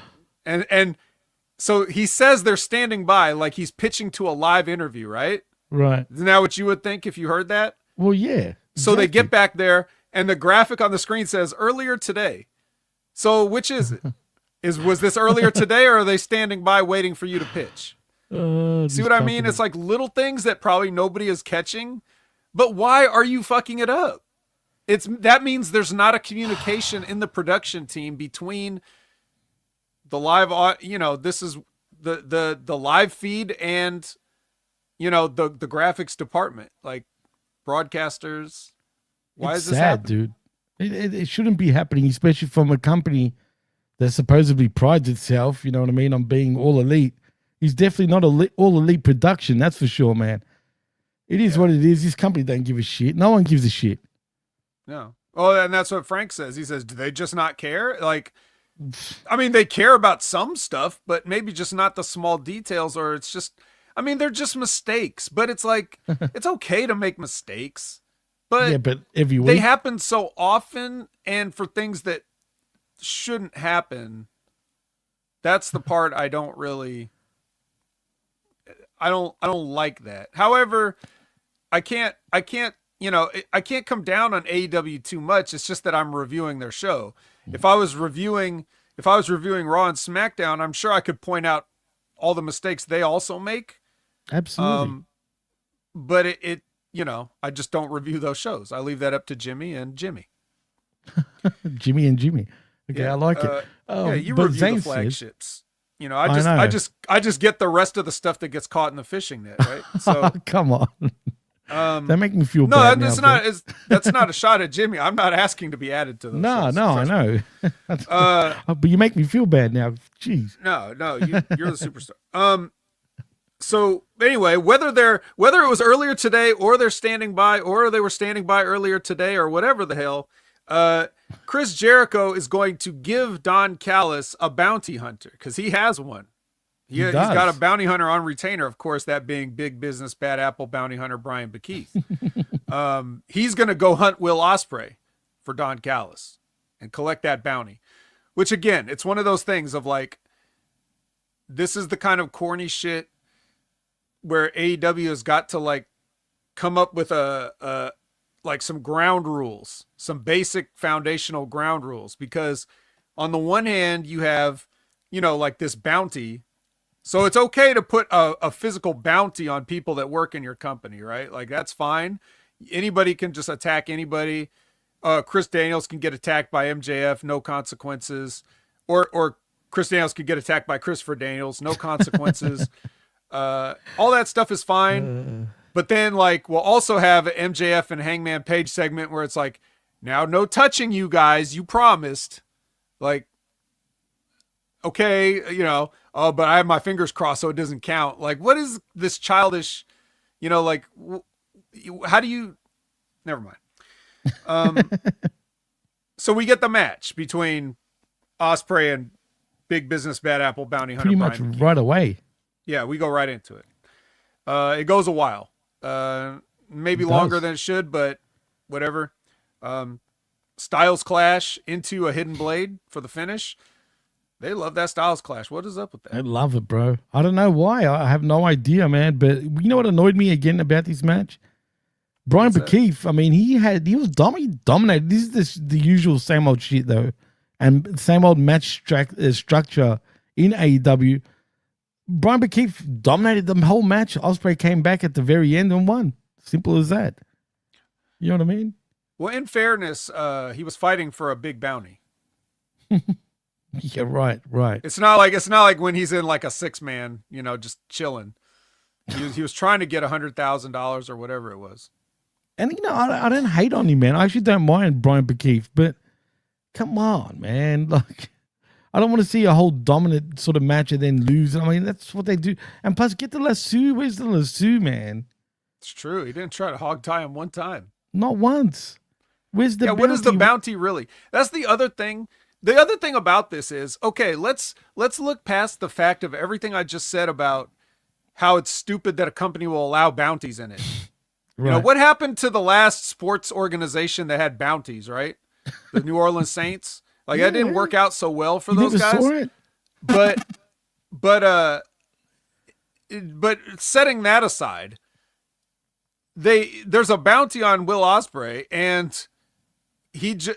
And so he says they're standing by like he's pitching to a live interview, right? Right. Isn't that what you would think if you heard that? Well, yeah. So they get back there and the graphic on the screen says earlier today. So which is it? Was this earlier today, or are they standing by waiting for you to pitch? See what I mean? It's like little things that probably nobody is catching, but why are you fucking it up? That means there's not a communication in the production team between the live, this is the live feed and, the graphics department, like broadcasters. Why is this happening? Dude? It shouldn't be happening, especially from a company that supposedly prides itself, you know what I mean, on being all elite. He's definitely not all elite production, that's for sure, man. It is what it is. This company don't give a shit. No one gives a shit. No. Oh, and that's what Frank says. He says, do they just not care? Like, I mean, they care about some stuff, but maybe just not the small details, or it's just, I mean, they're just mistakes, but it's like, it's okay to make mistakes, but every week they happen so often, and for things that shouldn't happen. That's the part I don't like that. However, I can't come down on AEW too much. It's just that I'm reviewing their show. If I was reviewing, if I was reviewing Raw and SmackDown, I'm sure I could point out all the mistakes they also make. Absolutely. But it I just don't review those shows. I leave that up to Jimmy and Jimmy. Jimmy and Jimmy. Okay, Yeah, I like it. you but review Zane the said- flagships. I I just get the rest of the stuff that gets caught in the fishing net, right? So come on. That make me feel no, bad. that's now, not. That's not a shot at Jimmy. I'm not asking to be added to those. No, shows, no, I trust me. know. But you make me feel bad now. Jeez. No, you're the superstar. So anyway, whether it was earlier today or they're standing by or they were standing by earlier today or whatever the hell, Chris Jericho is going to give Don Callis a bounty hunter because he has one. He's got a bounty hunter on retainer, of course, that being big business bad apple bounty hunter Brian Bakeith. He's going to go hunt Will Ospreay for Don Callis and collect that bounty, which again, it's one of those things of like, this is the kind of corny shit where AEW has got to like come up with like some ground rules, some basic foundational ground rules, because on the one hand you have, like this bounty. So it's okay to put a physical bounty on people that work in your company, right? Like that's fine. Anybody can just attack anybody. Chris Daniels can get attacked by MJF, no consequences. Or Chris Daniels could get attacked by Christopher Daniels, no consequences. All that stuff is fine. But then like we'll also have an MJF and Hangman Page segment where it's like, now no touching you guys, you promised. Like, okay, but I have my fingers crossed so it doesn't count. Like, what is this childish, like, how do you, never mind. So we get the match between Ospreay and Big Business Bad Apple Bounty Hunter. Pretty much right away. Yeah, we go right into it. It goes a while. Maybe longer than it should, but whatever. Styles clash into a hidden blade for the finish. They love that Styles clash. What is up with that? I love it, bro. I don't know why. I have no idea, man. But you know what annoyed me again about this match? Brian Bakeith, I mean, he was dominated. This is the usual same old shit, though. And same old match structure in AEW. Brian Bakeith dominated the whole match. Ospreay came back at the very end and won. Simple as that. You know what I mean? Well, in fairness, he was fighting for a big bounty. Yeah, right. It's not like when he's in like a 6-man, just chilling. He was trying to get $100,000 or whatever it was. And I don't hate on him, man. I actually don't mind Brian Bakeith, but come on, man. Like, I don't want to see a whole dominant sort of match and then lose. I mean, that's what they do. And plus, get the lasso. Where's the lasso, man? It's true. He didn't try to hog tie him one time. Not once. Where's the bounty? What is the bounty really? That's the other thing. The other thing about this is, okay, let's look past the fact of everything I just said about how it's stupid that a company will allow bounties in it. Right. What happened to the last sports organization that had bounties, right? The New Orleans Saints. Like that didn't work out so well for those guys. Saw it? But setting that aside, there's a bounty on Will Ospreay, and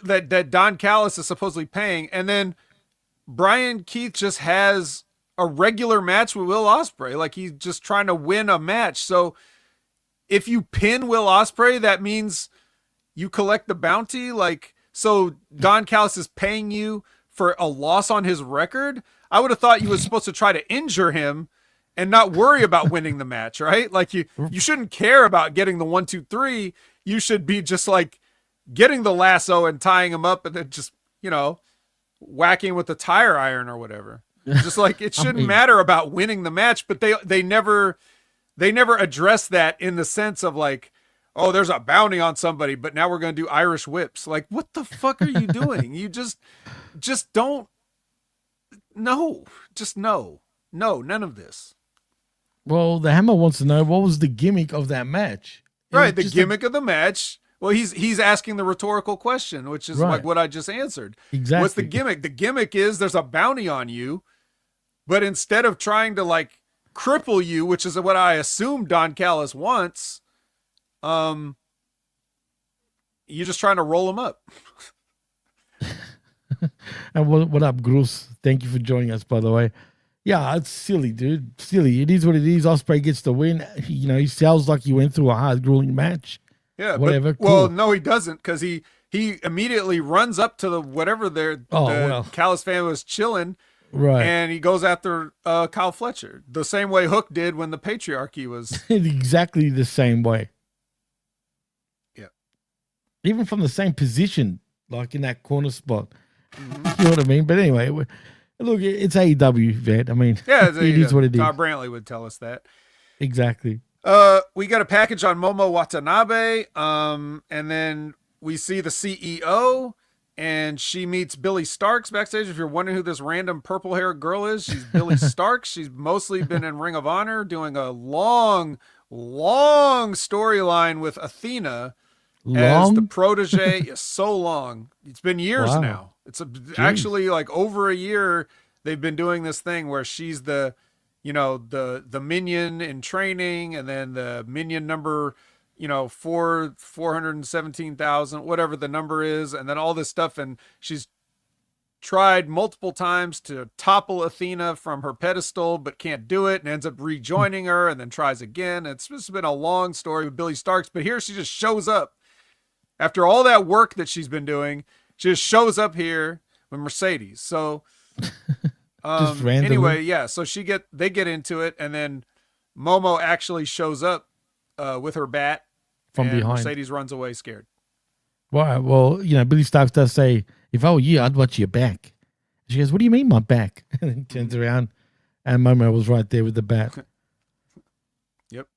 that Don Callis is supposedly paying, and then Brian Keith just has a regular match with Will Ospreay, like he's just trying to win a match. So if you pin Will Ospreay, that means you collect the bounty. Like, so Don Callis is paying you for a loss on his record. I would have thought you were supposed to try to injure him and not worry about winning the match, right? Like you shouldn't care about getting the 1, 2, 3. You should be just like getting the lasso and tying him up and then just, whacking with the tire iron or whatever. Just like it shouldn't matter about winning the match, but they never address that in the sense of like, oh, there's a bounty on somebody, but now we're going to do Irish whips. Like, what the fuck are you doing? You just don't. No, just no, none of this. Well, the Hammer wants to know what was the gimmick of that match. Right, the gimmick of the match. Well, he's asking the rhetorical question, which is like what I just answered. Exactly. What's the gimmick? The gimmick is there's a bounty on you, but instead of trying to like cripple you, which is what I assume Don Callis wants, you're just trying to roll him up. And what up, Grus? Thank you for joining us, by the way. Yeah, it's silly, dude. Silly. It is what it is. Ospreay gets the win. He sounds like he went through a hard, grueling match. Yeah, whatever. But, well, no, he doesn't, because he immediately runs up to the whatever the Callis fan was chilling, right? And he goes after Kyle Fletcher the same way Hook did when the patriarchy was exactly the same way. Yeah, even from the same position, like in that corner spot. Mm-hmm. You know what I mean? But anyway, look, it's AEW, Vet. I mean, yeah, it is what it is. Todd Brantley would tell us that. Exactly. We got a package on Momo Watanabe, and then we see the CEO, and she meets Billy Starks backstage. If you're wondering who this random purple-haired girl is, she's Billy Starks. She's mostly been in Ring of Honor, doing a long storyline with Athena as the protege. Is so long. It's been years now. It's actually like over a year they've been doing this thing where she's the minion in training, and then the minion number, 417,000, whatever the number is, and then all this stuff. And she's tried multiple times to topple Athena from her pedestal, but can't do it, and ends up rejoining her, and then tries again. It's just been a long story with Billy Starks, but here she just shows up after all that work that she's been doing. She just shows up here with Mercedes. So, anyway, yeah. So they get into it, and then Momo actually shows up with her bat from behind. Mercedes runs away scared. Well, Billy Starks does say, "If I were you, I'd watch your back." She goes, "What do you mean, my back?" And then turns around, and Momo was right there with the bat. Yep.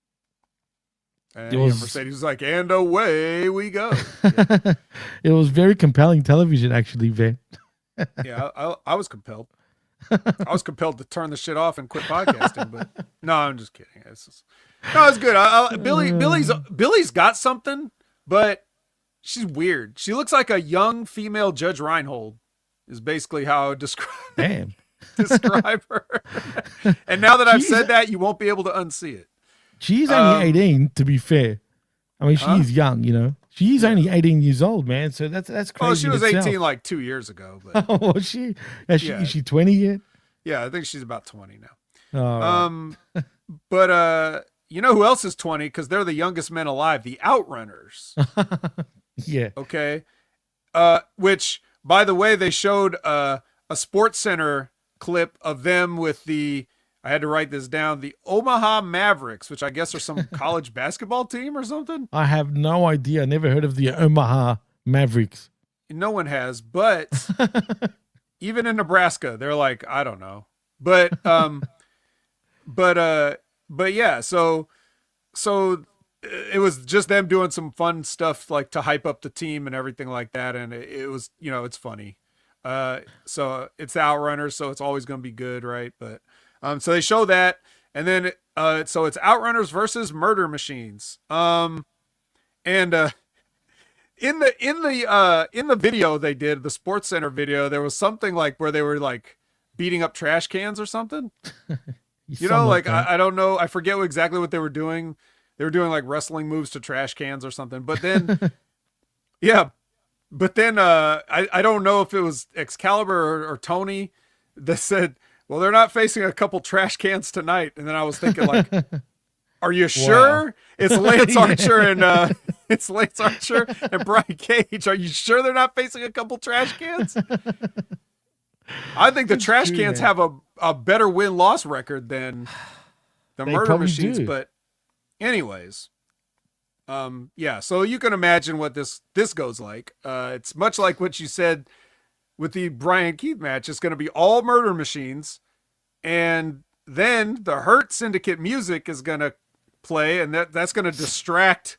And Mercedes was like, "And away we go." Yeah. It was very compelling television, actually, Van. Yeah, I was compelled. I was compelled to turn the shit off and quit podcasting, but no, I'm just kidding. It's good. Billy's got something, but she's weird. She looks like a young female Judge Reinhold, is basically how I would describe her. And now that I've said that, you won't be able to unsee it. She's only 18, to be fair. I mean, she's young, She's only 18 years old, man. So that's crazy. Oh, she was 18 like 2 years ago. But was she? Is she 20 yet? Yeah, I think she's about 20 now. Oh, right. But you know who else is 20? Because they're the youngest men alive, the Outrunners. Yeah. Okay. Which, by the way, they showed a Sports Center clip of them with I had to write this down, the Omaha Mavericks, which I guess are some college basketball team or something. I have no idea. I never heard of the Omaha Mavericks. No one has, but even in Nebraska, they're like, I don't know. But yeah, so it was just them doing some fun stuff, like to hype up the team and everything like that. And it was, it's funny. So it's the Outrunners, so it's always going to be good. Right. But, so they show that, and then, so it's Outrunners versus Murder Machines. In the video they did, the Sports Center video, there was something like where they were like beating up trash cans or something. I don't know. I forget exactly what they were doing. They were doing like wrestling moves to trash cans or something. But then, yeah. But then I don't know if it was Excalibur or Tony that said, well, they're not facing a couple trash cans tonight. And then I was thinking, like, are you sure? Wow. It's Lance Archer and Brian Cage. Are you sure they're not facing a couple trash cans? I think the trash cans have a better win-loss record than the Murder Machines. Do. But anyways, yeah, so you can imagine what this goes like. It's much like what you said with the Brian Keith match. It's going to be all Murder Machines, and then the Hurt Syndicate music is going to play, and that's going to distract.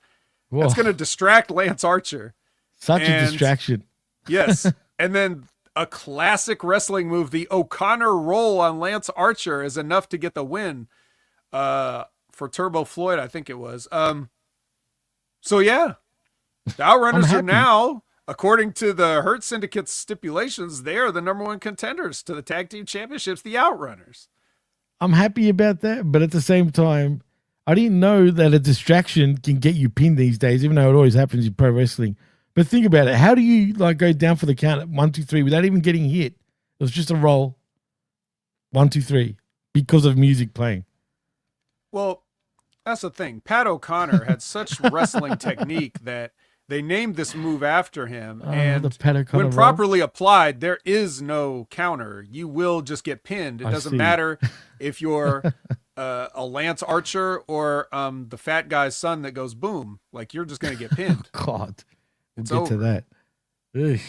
Whoa. That's going to distract Lance Archer. Such a distraction. Yes, and then a classic wrestling move, the O'Connor roll on Lance Archer, is enough to get the win for Turbo Floyd, I think it was. So yeah, the Outrunners are now, according to the Hurt Syndicate's stipulations, they are the number one contenders to the tag team championships, the Outrunners. I'm happy about that, but at the same time, I didn't know that a distraction can get you pinned these days, even though it always happens in pro wrestling. But think about it. How do you like go down for the count at 1, 2, 3 without even getting hit? It was just a roll. 1, 2, 3 because of music playing. Well, that's the thing. Pat O'Connor had such wrestling technique that they named this move after him. And the Pat O'Connor when roll? properly applied, there is no counter. You will just get pinned. It doesn't matter if you're a Lance Archer or the fat guy's son that goes boom. Like, you're just going to get pinned. God, we'll It's get to over. that. Ugh.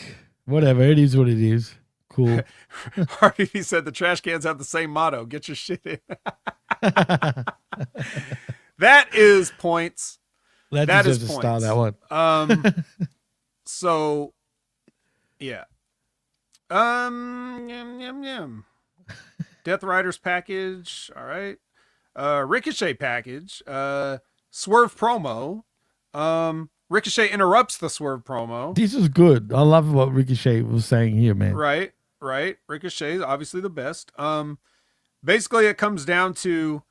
Whatever, it is what it is. Cool. Hardy said the trash cans have the same motto: get your shit in. That is points. That is deserves to points. start that one. So yeah. Yum. Death Riders package. All right. Ricochet package. Swerve promo. Ricochet interrupts the Swerve promo. This is good. I love what Ricochet was saying here, man. Right. Ricochet is obviously the best. Basically it comes down to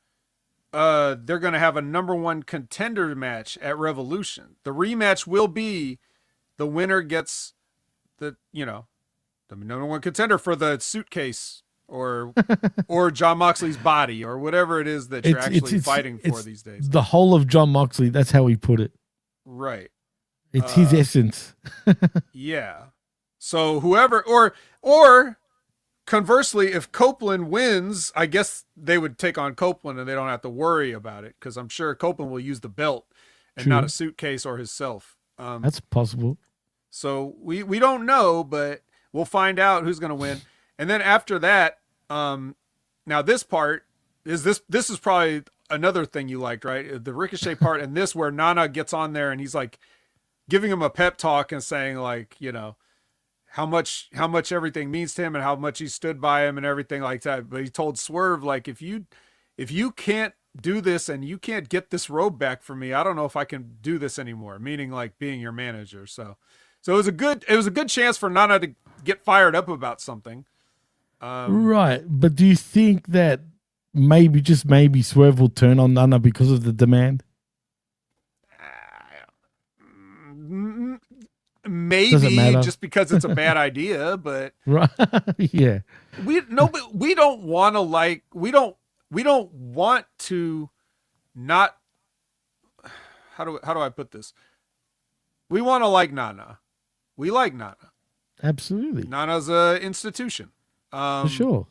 they're going to have a number one contender match at Revolution. The rematch will be the winner gets the number one contender for the suitcase or John Moxley's body or whatever it is that you're actually fighting for these days. The whole of John Moxley. That's how he put it. Right. It's his essence. Yeah. So whoever, or conversely, if Copeland wins, I guess they would take on Copeland and they don't have to worry about it because I'm sure Copeland will use the belt and not a suitcase or himself. That's possible. So we don't know, but we'll find out who's going to win. And then after that, now this part is this is probably another thing you liked, right? The Ricochet part and this where Nana gets on there and he's like giving him a pep talk and saying like, how much everything means to him and how much he stood by him and everything like that. But he told Swerve, like, if you can't do this and you can't get this robe back from me, I don't know if I can do this anymore. Meaning like being your manager. So it was a good chance for Nana to get fired up about something. Right. But do you think that maybe Swerve will turn on Nana because of the demand? Maybe just because it's a bad idea, but right. Yeah. But we don't want to not, how do I put this? We want to like Nana. We like Nana. Absolutely. Nana's a institution. For sure.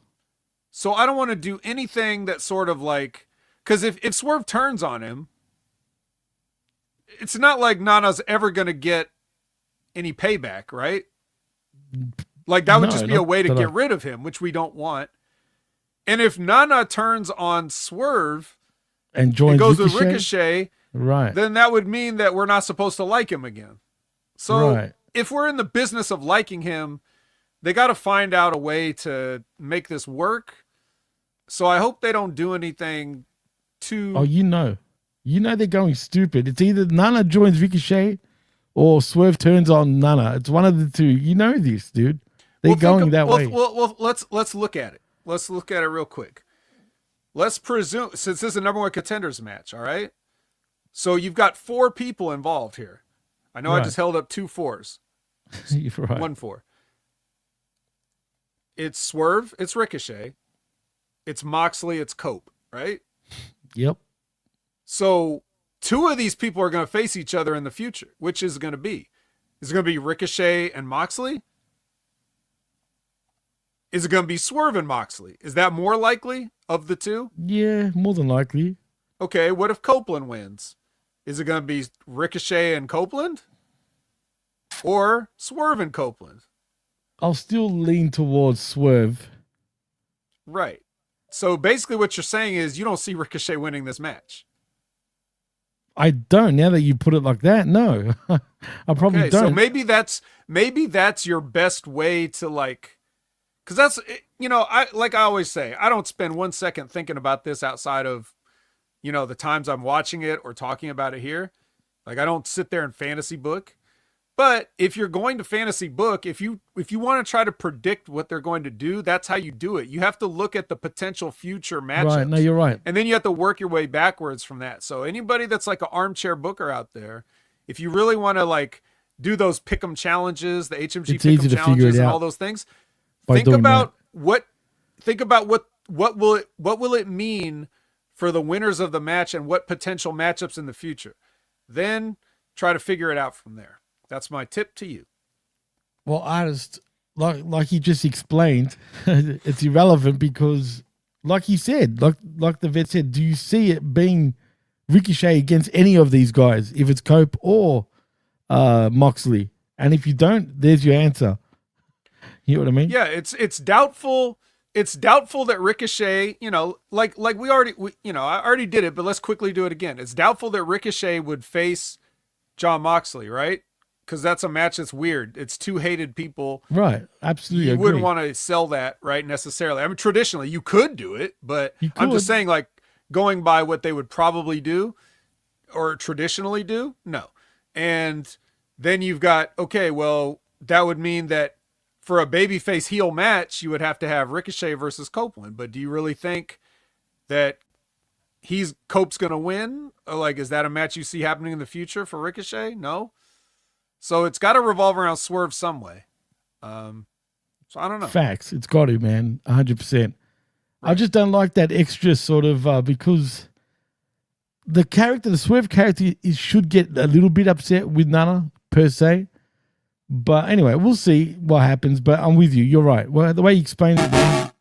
So I don't want to do anything that sort of like, because if Swerve turns on him, it's not like Nana's ever going to get any payback, right? Like that would just be a way to get rid of him, which we don't want. And if Nana turns on Swerve and goes with Ricochet, right, then that would mean that we're not supposed to like him again. So if we're in the business of liking him, they got to find out a way to make this work. So I hope they don't do anything too. Oh, they're going stupid. It's either Nana joins Ricochet or Swerve turns on Nana. It's one of the two. You know this, dude. They're going that way. Well, let's look at it. Let's look at it real quick. Let's presume, since this is a number one contenders match, all right? So you've got 4 people involved here. I know I just held up 2 4s. Right. 1 4. It's Swerve, it's Ricochet, it's Moxley, it's Cope, right? Yep. So 2 of these people are going to face each other in the future. Which is it going to be? Is it going to be Ricochet and Moxley? Is it going to be Swerve and Moxley? Is that more likely of the 2? Yeah, more than likely. Okay, what if Copeland wins? Is it going to be Ricochet and Copeland? Or Swerve and Copeland? I'll still lean towards Swerve. Right. So basically what you're saying is you don't see Ricochet winning this match. I don't. Now that you put it like that, no. I probably don't. So maybe that's your best way to like, because that's, I always say, I don't spend 1 second thinking about this outside of, the times I'm watching it or talking about it here. Like I don't sit there and fantasy book. But if you're going to fantasy book, if you want to try to predict what they're going to do, that's how you do it. You have to look at the potential future matchups. Right, no, you're right. And then you have to work your way backwards from that. So anybody that's like an armchair booker out there, if you really want to like do those pick'em challenges, the HMG It's easy pick'em to figure challenges it and out all those things. by Think doing about what will it mean for the winners of the match and what potential matchups in the future. Then try to figure it out from there. That's my tip to you. Well, artist, like you just explained, it's irrelevant because, like he said, like the vet said, do you see it being Ricochet against any of these guys? If it's Cope or Moxley, and if you don't, there's your answer. You know what I mean? Yeah, it's doubtful. It's doubtful that Ricochet, like I already did it, but let's quickly do it again. It's doubtful that Ricochet would face Jon Moxley, right? Because that's a match that's weird. It's two hated people. Right. Absolutely. You agree. wouldn't want to sell that, right, necessarily. I mean, traditionally, you could do it, but I'm just saying, like, going by what they would probably do or traditionally do, no. And then you've got, okay, well, that would mean that for a babyface heel match, you would have to have Ricochet versus Copeland. But do you really think that Cope's going to win? Or like, is that a match you see happening in the future for Ricochet? No. So it's got to revolve around Swerve some way. So I don't know. Facts. It's got to, man. 100%. Right. I just don't like that extra sort of because the Swerve character should get a little bit upset with Nana per se. But anyway, we'll see what happens. But I'm with you. You're right. Well, the way you explained it,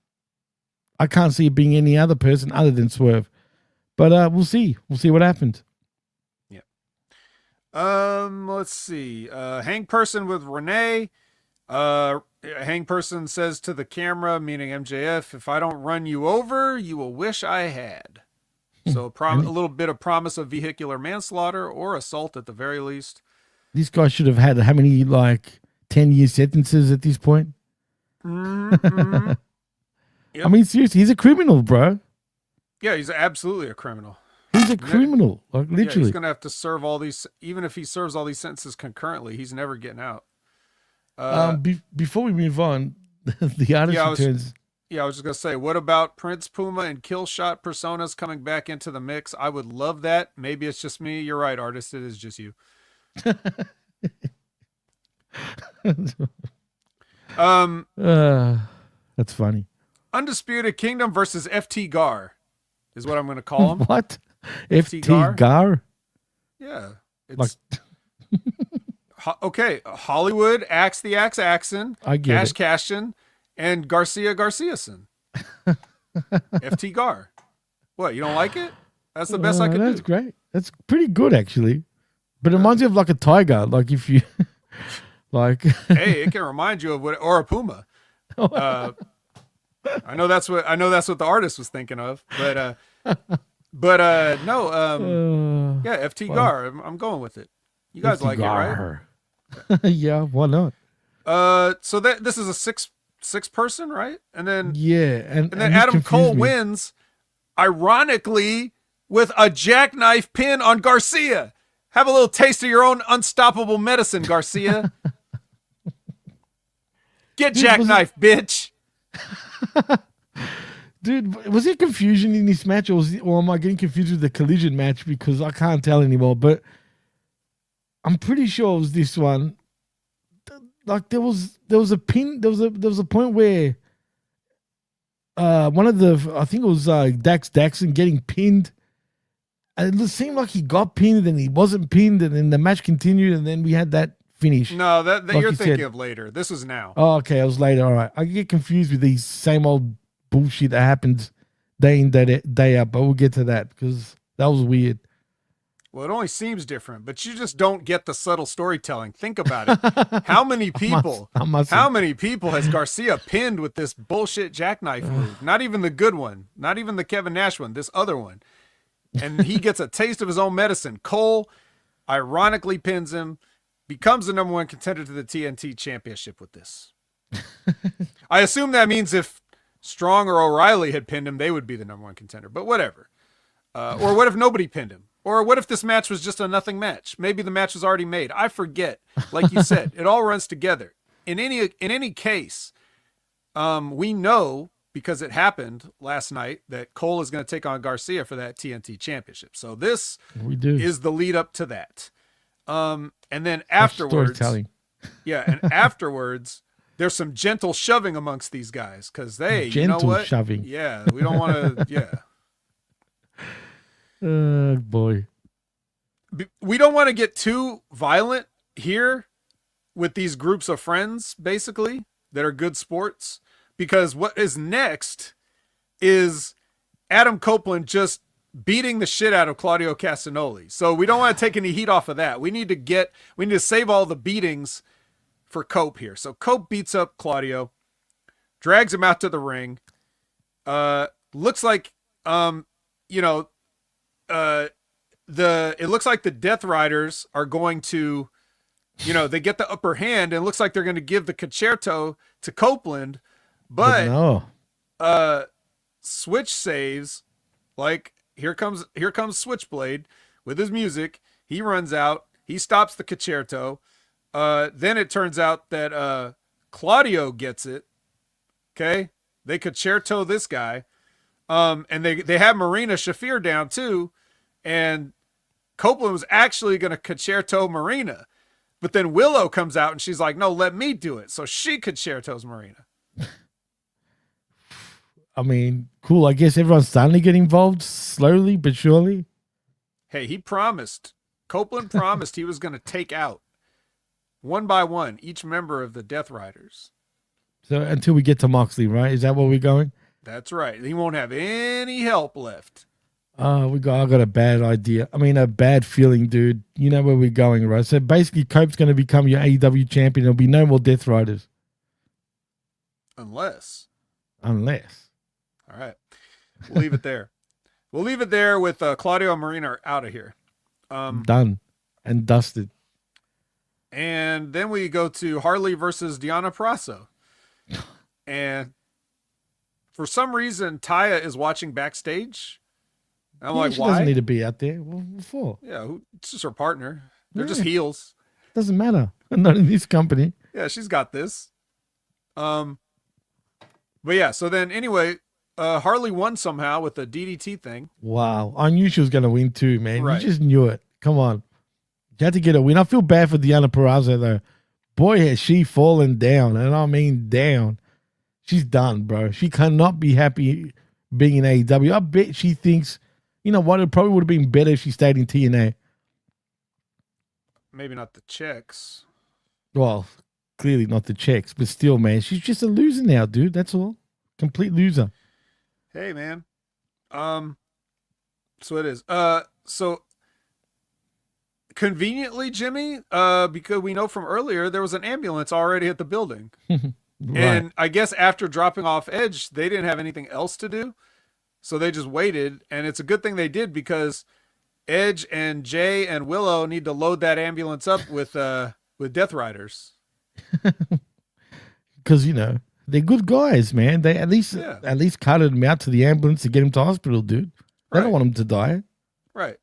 I can't see it being any other person other than Swerve. But we'll see. We'll see what happens. Yeah. Let's see. Hang Person with Renee. Hang Person says to the camera, meaning MJF, if I don't run you over, you will wish I had. So a little bit of promise of vehicular manslaughter or assault at the very least. This guy should have had how many, 10-year sentences at this point? Mm-hmm. Yep. I mean, seriously, he's a criminal, bro. Yeah, he's absolutely a criminal. He's a criminal, literally. Yeah, he's going to have to serve all these, even if he serves all these sentences concurrently, he's never getting out. Before we move on, the artist returns. Yeah, I was just going to say, what about Prince Puma and Killshot personas coming back into the mix? I would love that. Maybe it's just me. You're right, artist. It is just you. That's funny. Undisputed Kingdom versus FT Gar is what I'm going to call him. What? FT Gar? Yeah. It's okay. Hollywood, Axe the Axe Axon, Cash Cashin, and Garcia Garciason. FT Gar. What, you don't like it? That's the best I could do. That's great. That's pretty good, actually. But it reminds you of a tiger. Like if you hey, it can remind you of or a puma. I know that's what the artist was thinking of, but no, yeah, FT Gar. I'm going with it. You guys FT like Gar. It, right? Yeah, why not? So this is a six person, right? And then and then Adam Cole wins, ironically, with a jackknife pin on Garcia. Have a little taste of your own unstoppable medicine, Garcia. Get jackknife, bitch. Dude, was there confusion in this match, or am I getting confused with the collision match? Because I can't tell anymore. But I'm pretty sure it was this one. Like there was a pin. There was a point where one of the, I think it was Dax Daxon getting pinned. And it seemed like he got pinned and he wasn't pinned, and then the match continued, and then we had that finish. No, that like you're thinking of later. This was now. Oh, okay, it was later. All right, I get confused with these same old bullshit that happens day in day out, but we'll get to that because that was weird. Well, it only seems different, but you just don't get the subtle storytelling. Think about it. How many people? How many people has Garcia pinned with this bullshit jackknife move? Not even the good one. Not even the Kevin Nash one. This other one. And he gets a taste of his own medicine. Cole ironically pins him, becomes the number one contender to the TNT Championship with this. I assume that means if Strong or O'Reilly had pinned him, they would be the number one contender. But whatever. Or what if nobody pinned him? Or what if this match was just a nothing match? Maybe the match was already made. I forget. Like you said, it all runs together. In any case, we know, because it happened last night, that Cole is going to take on Garcia for that TNT Championship. So this is the lead up to that. And then afterwards, storytelling. yeah, and afterwards, there's some gentle shoving amongst these guys because they, you know Gentle what? shoving. Yeah, we don't want to. Yeah, Boy. we don't want to get too violent here with these groups of friends, basically, that are good sports. Because what is next is Adam Copeland just beating the shit out of Claudio Castagnoli. So we don't want to take any heat off of that. We need to save all the beatings for Cope here. So Cope beats up Claudio, drags him out to the ring. Looks like, it looks like the Death Riders are going to, they get the upper hand, and it looks like they're going to give the concerto to Copeland, but no. Switch saves. Like, here comes Switchblade with his music. He runs out. He stops the concerto. Then it turns out that Claudio gets it. Okay, they concerto this guy, and they have Marina Shafir down too, and Copeland was actually going to concerto Marina, but then Willow comes out and she's like, "No, let me do it." So she concertos Marina. I mean, cool. I guess everyone's starting to get involved slowly but surely. Hey, Copeland promised he was going to take out one by one each member of the Death Riders. So until we get to Moxley, right? Is that where we're going? That's right. He won't have any help left. I got a bad idea. I mean, a bad feeling, dude. You know where we're going, right? So basically, Cope's going to become your AEW champion. There'll be no more Death Riders. Unless. All right. We'll leave it there. We'll leave it there with Claudio and Marina are out of here. Done and dusted. And then we go to Harley versus Deonna Purrazzo. And for some reason, Taya is watching backstage. I'm like, she why? Doesn't need to be out there. What for? Yeah, it's just her partner. They're just heels. Doesn't matter. Not in this company. Yeah, she's got this. But yeah, so then anyway, Harley won somehow with the DDT thing. Wow. I knew she was going to win too, man. Right. You just knew it. Come on. You had to get a win. I feel bad for Deonna Purrazzo, though. Boy, has she fallen down. And I mean down. She's done, bro. She cannot be happy being in AEW. I bet she thinks, you know what, it probably would have been better if she stayed in TNA. Maybe not the checks. Well, clearly not the checks, but still, man, she's just a loser now, dude. That's all. Complete loser. Hey, man. So it is. So conveniently, Jimmy, because we know from earlier there was an ambulance already at the building. Right. And I guess after dropping off Edge, they didn't have anything else to do. So they just waited, and it's a good thing they did because Edge and Jay and Willow need to load that ambulance up with Death Riders. Because, you know, they're good guys, man. They at least carted him out to the ambulance to get him to hospital, dude. They don't want him to die. Right.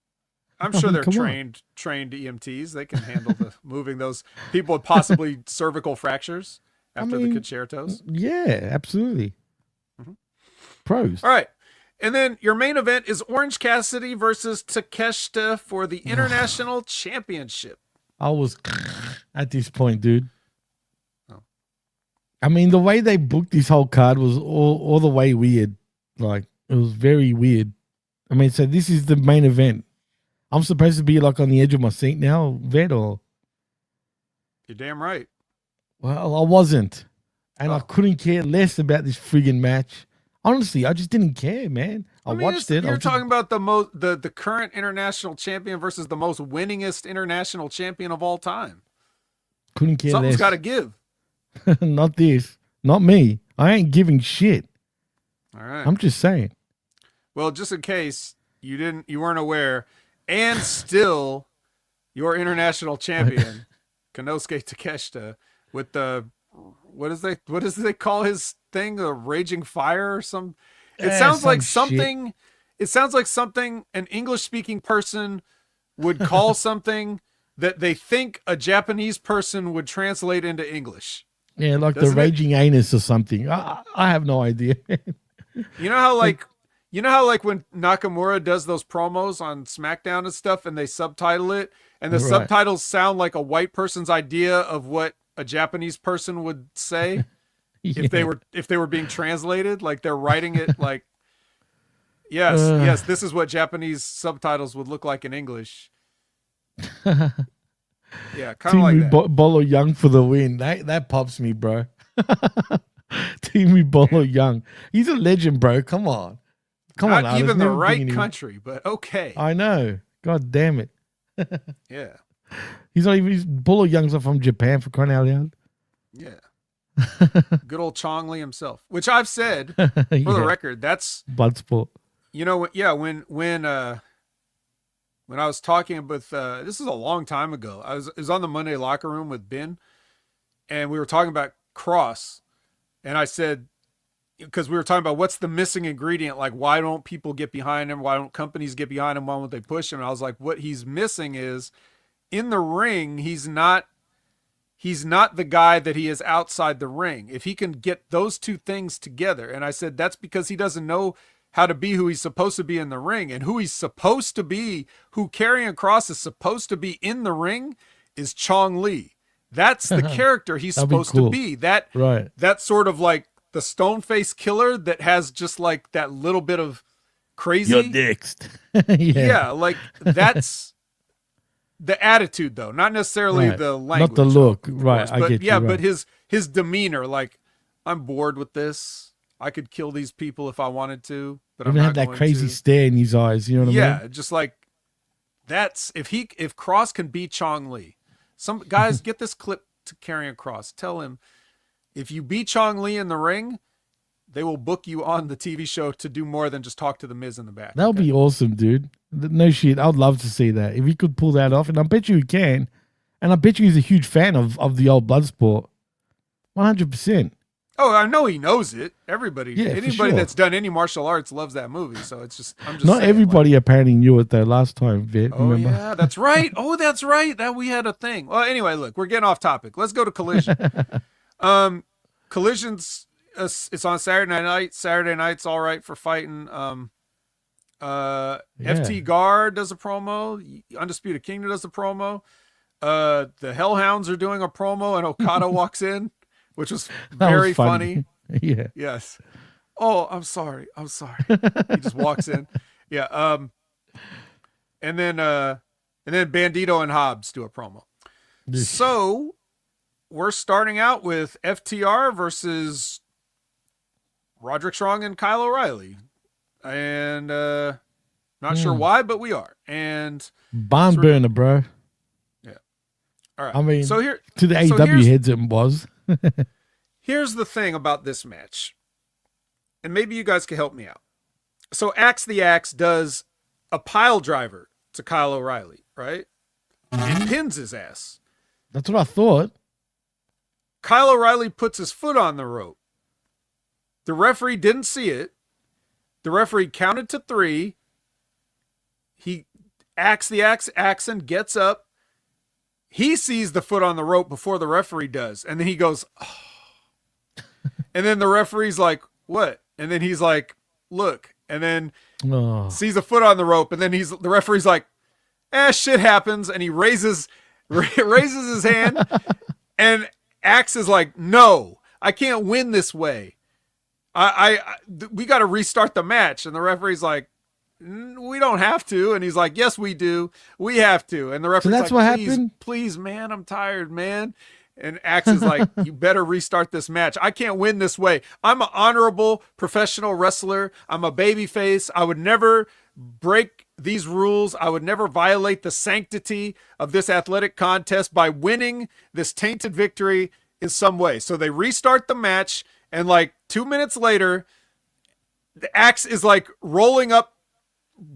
I'm sure they're Come trained EMTs. They can handle the moving those people with possibly cervical fractures after the concertos. Yeah, absolutely. Mm-hmm. Pros. All right. And then your main event is Orange Cassidy versus Takeshita for the International Championship. I was at this point, dude. Oh. I mean, the way they booked this whole card was all the way weird. Like, it was very weird. I mean, so this is the main event. I'm supposed to be like on the edge of my seat now, vet, or? You're damn right. Well, I wasn't. And I couldn't care less about this friggin' match. Honestly, I just didn't care, man. I watched it. You're talking about the current international champion versus the most winningest international champion of all time. Couldn't care Something's less. got to give. Not this. Not me. I ain't giving shit. All right. I'm just saying. Well, just in case you weren't aware, and still your international champion, Konosuke Takeshita, with the what does they call his thing? A raging fire or some? It sounds like something. Shit. It sounds like something an English speaking person would call something that they think a Japanese person would translate into English. Yeah, like the raging anus or something. I have no idea. You know how like when Nakamura does those promos on SmackDown and stuff and they subtitle it and the Right. subtitles sound like a white person's idea of what a Japanese person would say if they were being translated. Like they're writing it like, yes, this is what Japanese subtitles would look like in English. Yeah, kind of like that. Bolo Young for the win. That pops me, bro. Timu Bolo Young. He's a legend, bro. Come on. Not on, even the right country, but okay. I know. God damn it. Yeah. Bolo Young's not from Japan, for crying out loud. Yeah. Good old Chong Li himself, which I've said for the record, that's Bloodsport. You know, when I was talking with this is a long time ago. I was on the Monday Locker Room with Ben, and we were talking about Cross, and I said, because we were talking about what's the missing ingredient, like why don't people get behind him, why don't companies get behind him, why won't they push him? And I was like, what he's missing is in the ring, he's not the guy that he is outside the ring. If he can get those two things together, and I said that's because he doesn't know how to be who he's supposed to be in the ring, and who he's supposed to be, who Karrion Kross is supposed to be in the ring is Chong Li. That's the character he's supposed to be. That sort of like the stone face killer that has just like that little bit of crazy. You're next. Yeah, like that's the attitude though, not necessarily the language. Not the look. Course, I get you. But his demeanor, like, I'm bored with this. I could kill these people if I wanted to, but I'm not had that going crazy to. stare in his eyes, you know what I mean? Yeah, just like that's if Kross can beat Chong Li. Some guys get this clip to Karrion Kross. Tell him if you beat Chong Li in the ring, they will book you on the TV show to do more than just talk to the Miz in the back. That would be awesome, dude. No shit. I'd love to see that. If he could pull that off, and I bet you he can. And I bet you he's a huge fan of the old Bloodsport. 100%. Oh, I know he knows it. Everybody, Yeah, anybody that's done any martial arts loves that movie. So it's just, I'm just not saying, everybody apparently knew it though last time, Viet. Oh, remember? yeah, that's right. Oh, that's right. That we had a thing. Well, anyway, look, we're getting off topic. Let's go to Collision. Collision's it's on Saturday night. Saturday night's all right for fighting. FT Gar does a promo. Undisputed Kingdom does a promo. The Hellhounds are doing a promo, and Okada walks in, which was very funny. Yeah. Yes. Oh, I'm sorry. He just walks in. Yeah. And then Bandito and Hobbs do a promo. So we're starting out with FTR versus Roderick Strong and Kyle O'Reilly. And not sure why, but we are. And barn burner, bro. Yeah. All right. I mean, so here to the AEW heads it was. Here's the thing about this match. And maybe you guys can help me out. So Axe the Axe does a pile driver to Kyle O'Reilly, right? And pins his ass. That's what I thought. Kyle O'Reilly puts his foot on the rope. The referee didn't see it. The referee counted to 3. He Axe the Axe Axon gets up. He sees the foot on the rope before the referee does. And then he goes, oh. And then the referee's like, what? And then he's like, look. And then sees a foot on the rope. And then the referee's like, shit happens. And he raises his hand. And Axe is like, no, I can't win this way. We got to restart the match. And the referee's like, we don't have to. And he's like, yes, we do. We have to. And the referee's so that's like, what happened? Please, man, I'm tired, man. And Axe is like, you better restart this match. I can't win this way. I'm an honorable professional wrestler. I'm a babyface. I would never break these rules. I would never violate the sanctity of this athletic contest by winning this tainted victory in some way. So they restart the match. And like 2 minutes later, the Axe is like rolling up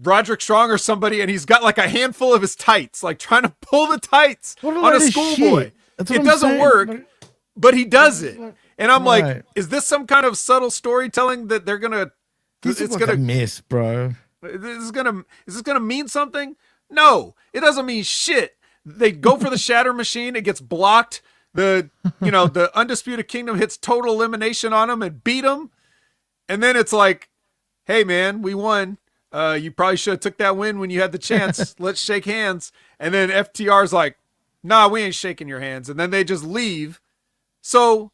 Roderick Strong or somebody, and he's got like a handful of his tights, like trying to pull the tights on a schoolboy. It doesn't work, but he does it. And I'm like, is this some kind of subtle storytelling that they're gonna? It's gonna miss, bro. Is this gonna mean something? No, it doesn't mean shit. They go for the Shatter Machine, it gets blocked. The Undisputed Kingdom hits total elimination on him and beat him, and then it's like, hey man, we won. You probably should have took that win when you had the chance. Let's shake hands. And then FTR's like, nah, we ain't shaking your hands. And then they just leave. So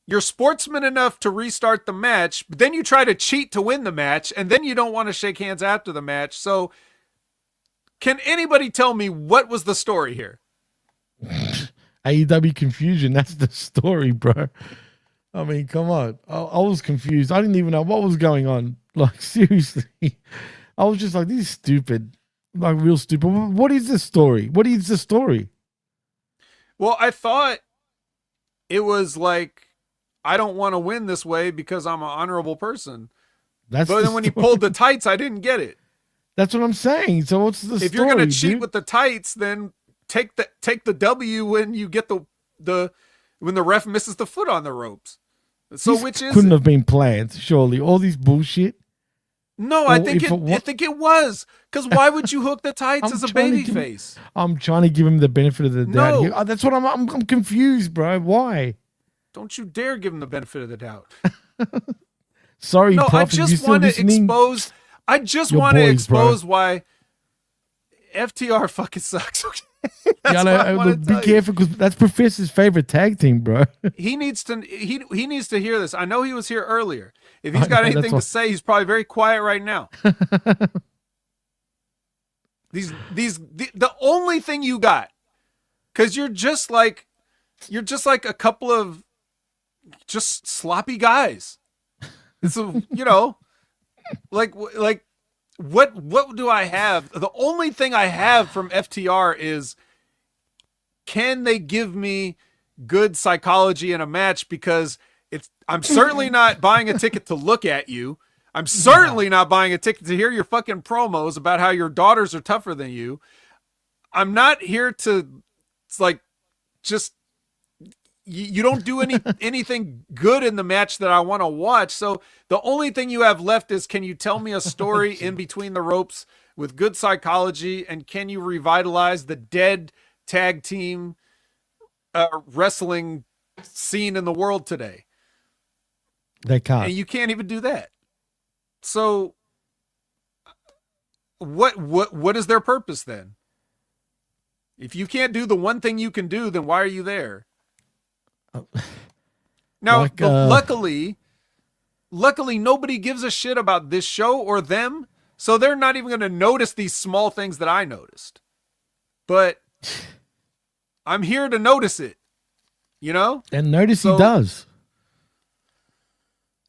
you're sportsman enough to restart the match, but then you try to cheat to win the match, and then you don't want to shake hands after the match. So can anybody tell me what was the story here? AEW confusion. That's the story, bro. I mean, come on. I was confused. I didn't even know what was going on. Like, seriously. I was just like, this is stupid. Like, real stupid. What is the story? What is the story? Well, I thought it was like, I don't want to win this way because I'm an honorable person. But then when he pulled the tights, I didn't get it. That's what I'm saying. So what's the story? If you're going to cheat with the tights, then take the W when you get when the ref misses the foot on the ropes. So this which is couldn't have been planned, surely. All these bullshit. No, I think it was. Because why would you hook the tights as a baby face? I'm trying to give him the benefit of the doubt. No. That's what I'm confused, bro. Why? Don't you dare give him the benefit of the doubt. Sorry, no, Prof, I just want to expose. I just want to expose why FTR fucking sucks. Okay? Be careful because that's Professor's favorite tag team, bro. He needs to hear this. I know he was here earlier. If he's got anything to say, he's probably very quiet right now. The only thing you got, because you're just like a couple of just sloppy guys. So like what do I have? The only thing I have from FTR is, can they give me good psychology in a match? Because I'm certainly not buying a ticket to look at you. I'm certainly not buying a ticket to hear your fucking promos about how your daughters are tougher than you. I'm not here to, just, you don't do anything good in the match that I want to watch. So the only thing you have left is, can you tell me a story in between the ropes with good psychology? And can you revitalize the dead tag team wrestling scene in the world today? They can't. And you can't even do that. So what is their purpose then? If you can't do the one thing you can do, then why are you there? Now, luckily nobody gives a shit about this show or them, so they're not even going to notice these small things that I noticed. But I'm here to notice it, And notice he does.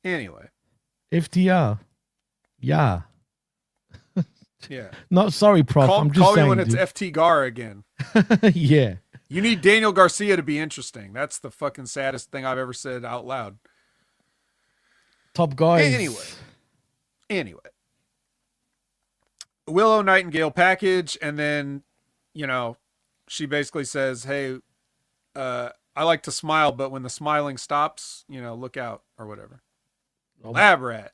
Anyway. FTR. Yeah. Yeah. Not sorry, Prof. I'm just saying. Call me when it's FT Gar again. Yeah. You need Daniel Garcia to be interesting. That's the fucking saddest thing I've ever said out loud. Top guys. Anyway. Willow Nightingale package, and then, she basically says, hey, I like to smile, but when the smiling stops, look out, or whatever. Lab Rat.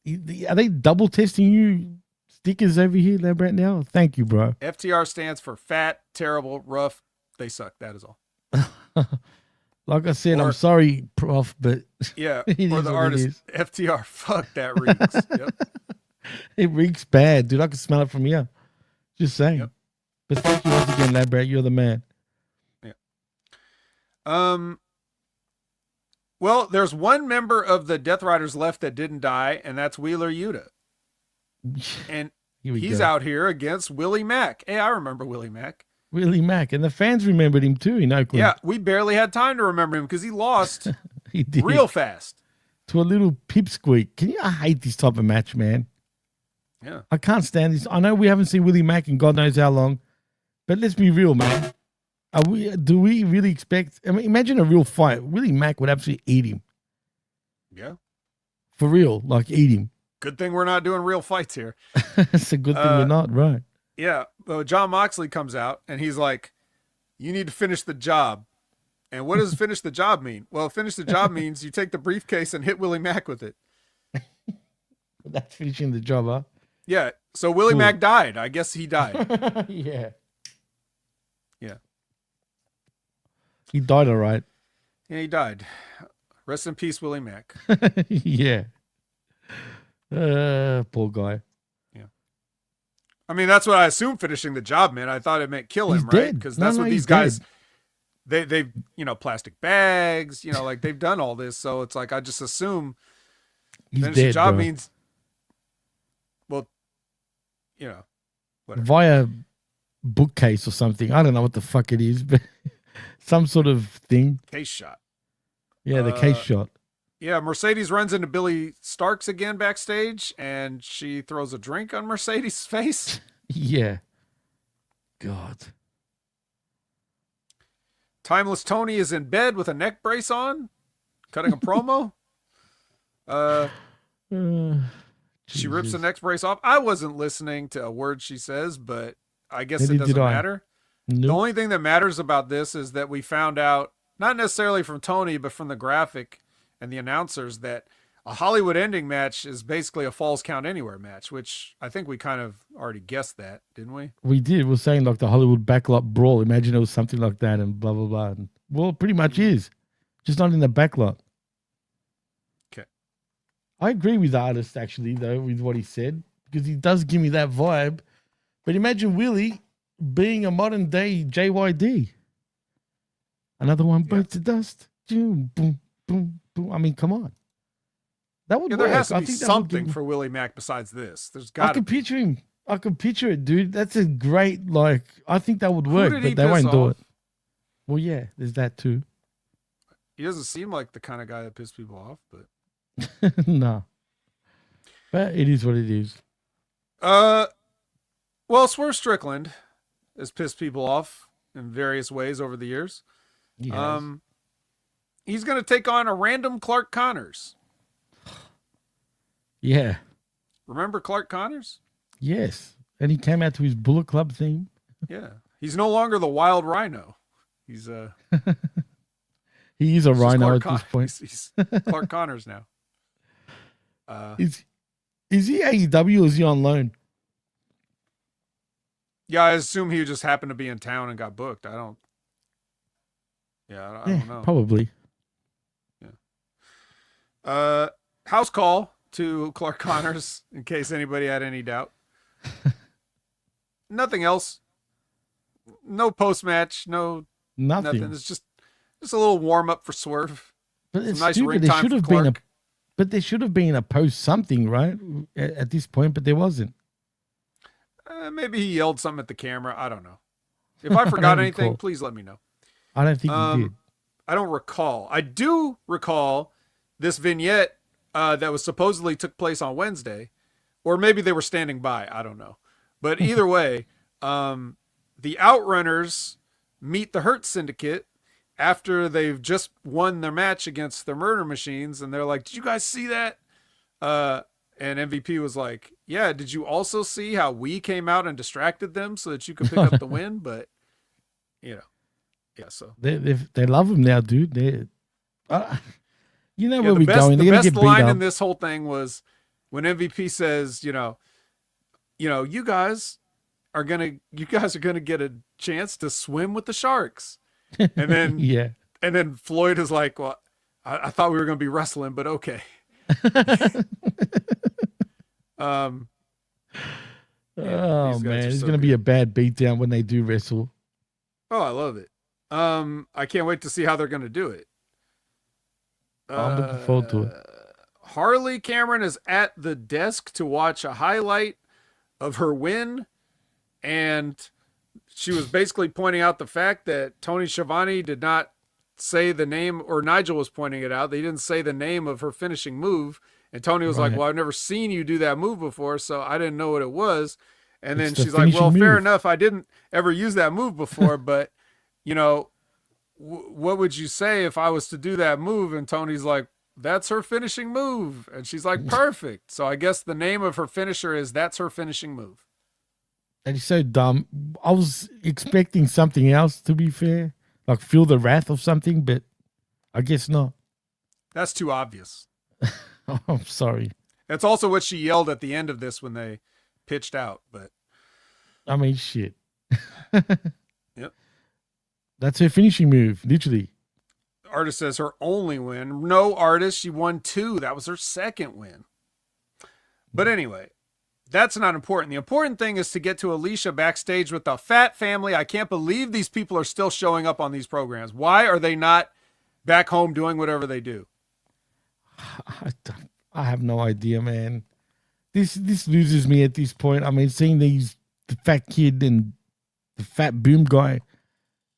Are they double testing you stickers over here, Lab Rat, now? Thank you, bro. FTR stands for fat, terrible, rough. They suck. That is all. Like I said, I'm sorry, Prof, but yeah, or the artist FTR. Fuck, that reeks. Yep. It reeks bad, dude. I can smell it from here. Just saying. Yep. But thank you once again, Lab Rat. You're the man. Yeah. Well, there's one member of the Death Riders left that didn't die, and that's Wheeler Yuta. And he's out here against Willie Mack. Hey, I remember Willie Mack. Willie Mack. And the fans remembered him too in Oakland. Yeah, we barely had time to remember him because he lost he did. Real fast. To a little pipsqueak. I hate this type of match, man. Yeah. I can't stand this. I know we haven't seen Willie Mack in God knows how long, but let's be real, man. Do we really expect? I mean, imagine a real fight. Willie Mack would absolutely eat him. Yeah. For real, eat him. Good thing we're not doing real fights here. It's a good thing we're not, right? Yeah. John Moxley comes out and he's like, you need to finish the job. And what does finish the job mean? Well, finish the job means you take the briefcase and hit Willie Mack with it. That's finishing the job, huh? Yeah. So Willie Mack died. I guess he died. Yeah. Yeah. He died, all right. Yeah, he died. Rest in peace, Willie Mack. Yeah. Poor guy. Yeah. I mean, that's what I assumed finishing the job meant. I thought it meant kill He's him, right? dead. Because No, that's no, what he's these guys, dead. they've, plastic bags, like they've done all this. So it's like, I just assume He's finishing dead, job bro. means, well, whatever. Via bookcase or something. I don't know what the fuck it is, but some sort of thing. Case shot. Yeah, the case shot. Yeah, Mercedes runs into Billy Starks again backstage, and she throws a drink on Mercedes' face. Yeah. God. Timeless Tony is in bed with a neck brace on, cutting a promo. She rips the neck brace off. I wasn't listening to a word she says, but I guess it doesn't matter. Nope. The only thing that matters about this is that we found out, not necessarily from Tony, but from the graphic and the announcers, that a Hollywood ending match is basically a Falls Count Anywhere match, which I think we kind of already guessed that, didn't we? We did. We're saying like the Hollywood backlot brawl. Imagine it was something like that and blah, blah, blah. And, well, it pretty much is. Just not in the backlot. Okay. I agree with the artist, actually, though, with what he said, because he does give me that vibe. But imagine Willie being a modern day JYD. Another one bites the dust. Boom, boom, boom, boom. I mean, come on. That would work. There has to be think something for Willie Mack besides this. There's got to I can picture him. I can picture it, dude. That's a great, I think that would work, did he but they won't piss do off? it. Well, yeah, there's that too. He doesn't seem like the kind of guy that pisses people off, but No. But it is what it is. well, Swerve Strickland has pissed people off in various ways over the years. Yes. He's going to take on a random Clark Connors. Yeah. Remember Clark Connors? Yes. And he came out to his Bullet Club theme. Yeah. He's no longer the Wild Rhino. He's He is a rhino at this point. He's Clark Connors now. Is he AEW or is he on loan? Yeah, I assume he just happened to be in town and got booked. I don't know. Probably. Yeah. House call to Clark Connors in case anybody had any doubt. Nothing else. No post match. No nothing. It's just a little warm up for Swerve. But it's nice stupid. ring time for Clark. There should have been a post something, right? At this point, but there wasn't. Maybe he yelled something at the camera. I don't know. If I forgot anything, please let me know. I don't think he did. I don't recall. I do recall this vignette that was supposedly took place on Wednesday, or maybe they were standing by. I don't know. But either way, the Outrunners meet the Hurt Syndicate after they've just won their match against the Murder Machines, and they're like, "Did you guys see that?" And MVP was like, "Yeah, did you also see how we came out and distracted them so that you could pick up the win?" But yeah. So they love him now, dude. Where we're going. They're the gonna best get beat line up. in this whole thing was when MVP says, you guys are gonna get a chance to swim with the sharks, and then yeah. And then Floyd is like, "Well, I thought we were going to be wrestling, but okay." Oh man, it's going to be a bad beatdown when they do wrestle. Oh, I love it. I can't wait to see how they're going to do it. I'm looking forward to it. Harley Cameron is at the desk to watch a highlight of her win, and she was basically pointing out the fact that Tony Schiavone did not say the name, or Nigel was pointing it out. They didn't say the name of her finishing move. And Tony was like, "Well, I've never seen you do that move before, so I didn't know what it was." And then she's like, "Well, fair enough. I didn't ever use that move before, but, what would you say if I was to do that move?" And Tony's like, "That's her finishing move." And she's like, "Perfect." So I guess the name of her finisher is "That's her finishing move." That is so dumb. I was expecting something else, to be fair. Like Feel the Wrath or something, but I guess not. That's too obvious. Oh, I'm sorry. That's also what she yelled at the end of this when they pitched out, but I mean, shit. Yep. That's her finishing move, literally. Artist says her only win. No, Artist, she won 2. That was her second win. But anyway, That's not important. The important thing is to get to Alicia backstage with the Fat family. I can't believe these people are still showing up on these programs. Why are they not back home doing whatever they do? I have no idea, man. This loses me at this point. I mean, seeing the fat kid and the fat boom guy,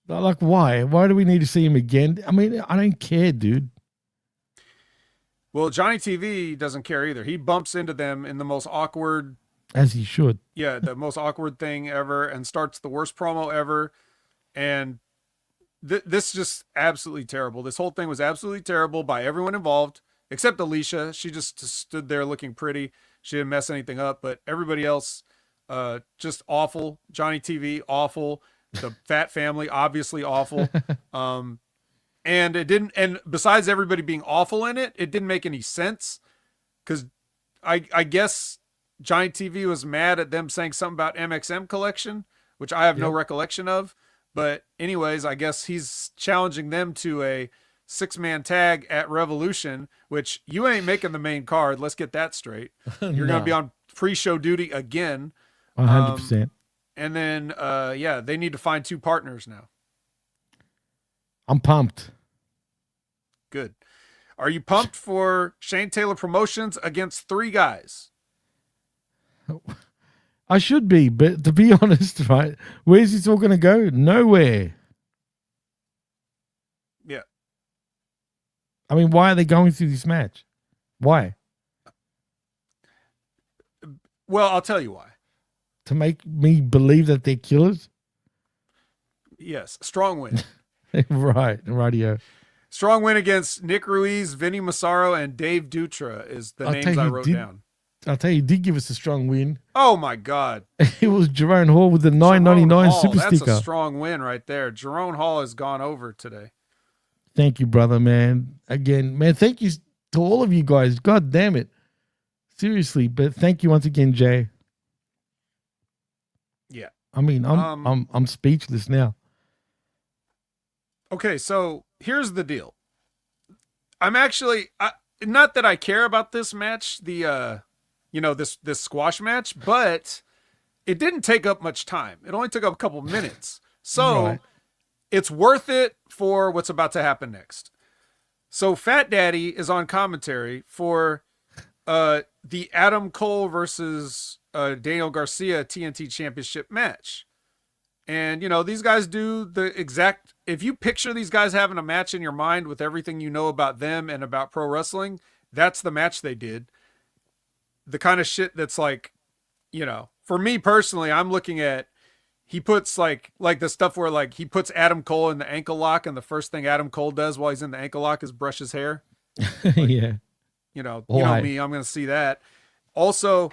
like, why? Why do we need to see him again? I mean, I don't care, dude. Well, Johnny TV doesn't care either. He bumps into them in the most awkward, as he should. Yeah, the most awkward thing ever, and starts the worst promo ever. And this is just absolutely terrible. This whole thing was absolutely terrible by everyone involved, except Alicia. She just stood there looking pretty. She didn't mess anything up, but everybody else, just awful. Johnny TV, awful. The Fat family, obviously awful. And it didn't, and besides everybody being awful in it, it didn't make any sense. Cause I guess Johnny TV was mad at them saying something about MXM collection, which I have no recollection of. But anyways, I guess he's challenging them to a 6-man tag at Revolution, which you ain't making the main card. Let's get that straight. You're going to be on pre-show duty again. 100%. And then, they need to find 2 partners now. I'm pumped. Good. Are you pumped for Shane Taylor Promotions against 3 guys? I should be, but to be honest, right, where's this all going to go? Nowhere. Yeah. I mean, why are they going through this match? Why? Well, I'll tell you why. To make me believe that they're killers? Yes. Strong win. Right. Radio. Strong win against Nick Ruiz, Vinny Massaro, and Dave Dutra is the names I wrote down. I'll tell you, he did give us a strong win. Oh, my God. It was Jerome Hall with the $9.99 super sticker. That's a strong win right there. Jerome Hall has gone over today. Thank you, brother, man. Again, man, thank you to all of you guys. God damn it. Seriously, but thank you once again, Jay. Yeah. I mean, I'm speechless now. Okay, so here's the deal. I'm actually not that I care about this match, this squash match, but it didn't take up much time. It only took up a couple minutes. So It's worth it for what's about to happen next. So Fat Daddy is on commentary for the Adam Cole versus Daniel Garcia TNT Championship match. And, these guys do the exact... If you picture these guys having a match in your mind with everything you know about them and about pro wrestling, that's the match they did. The kind of shit that's like, for me personally, I'm looking at... He puts like the stuff where like he puts Adam Cole in the ankle lock, and the first thing Adam Cole does while he's in the ankle lock is brush his hair. Like, yeah. You know me, I'm going to see that. Also,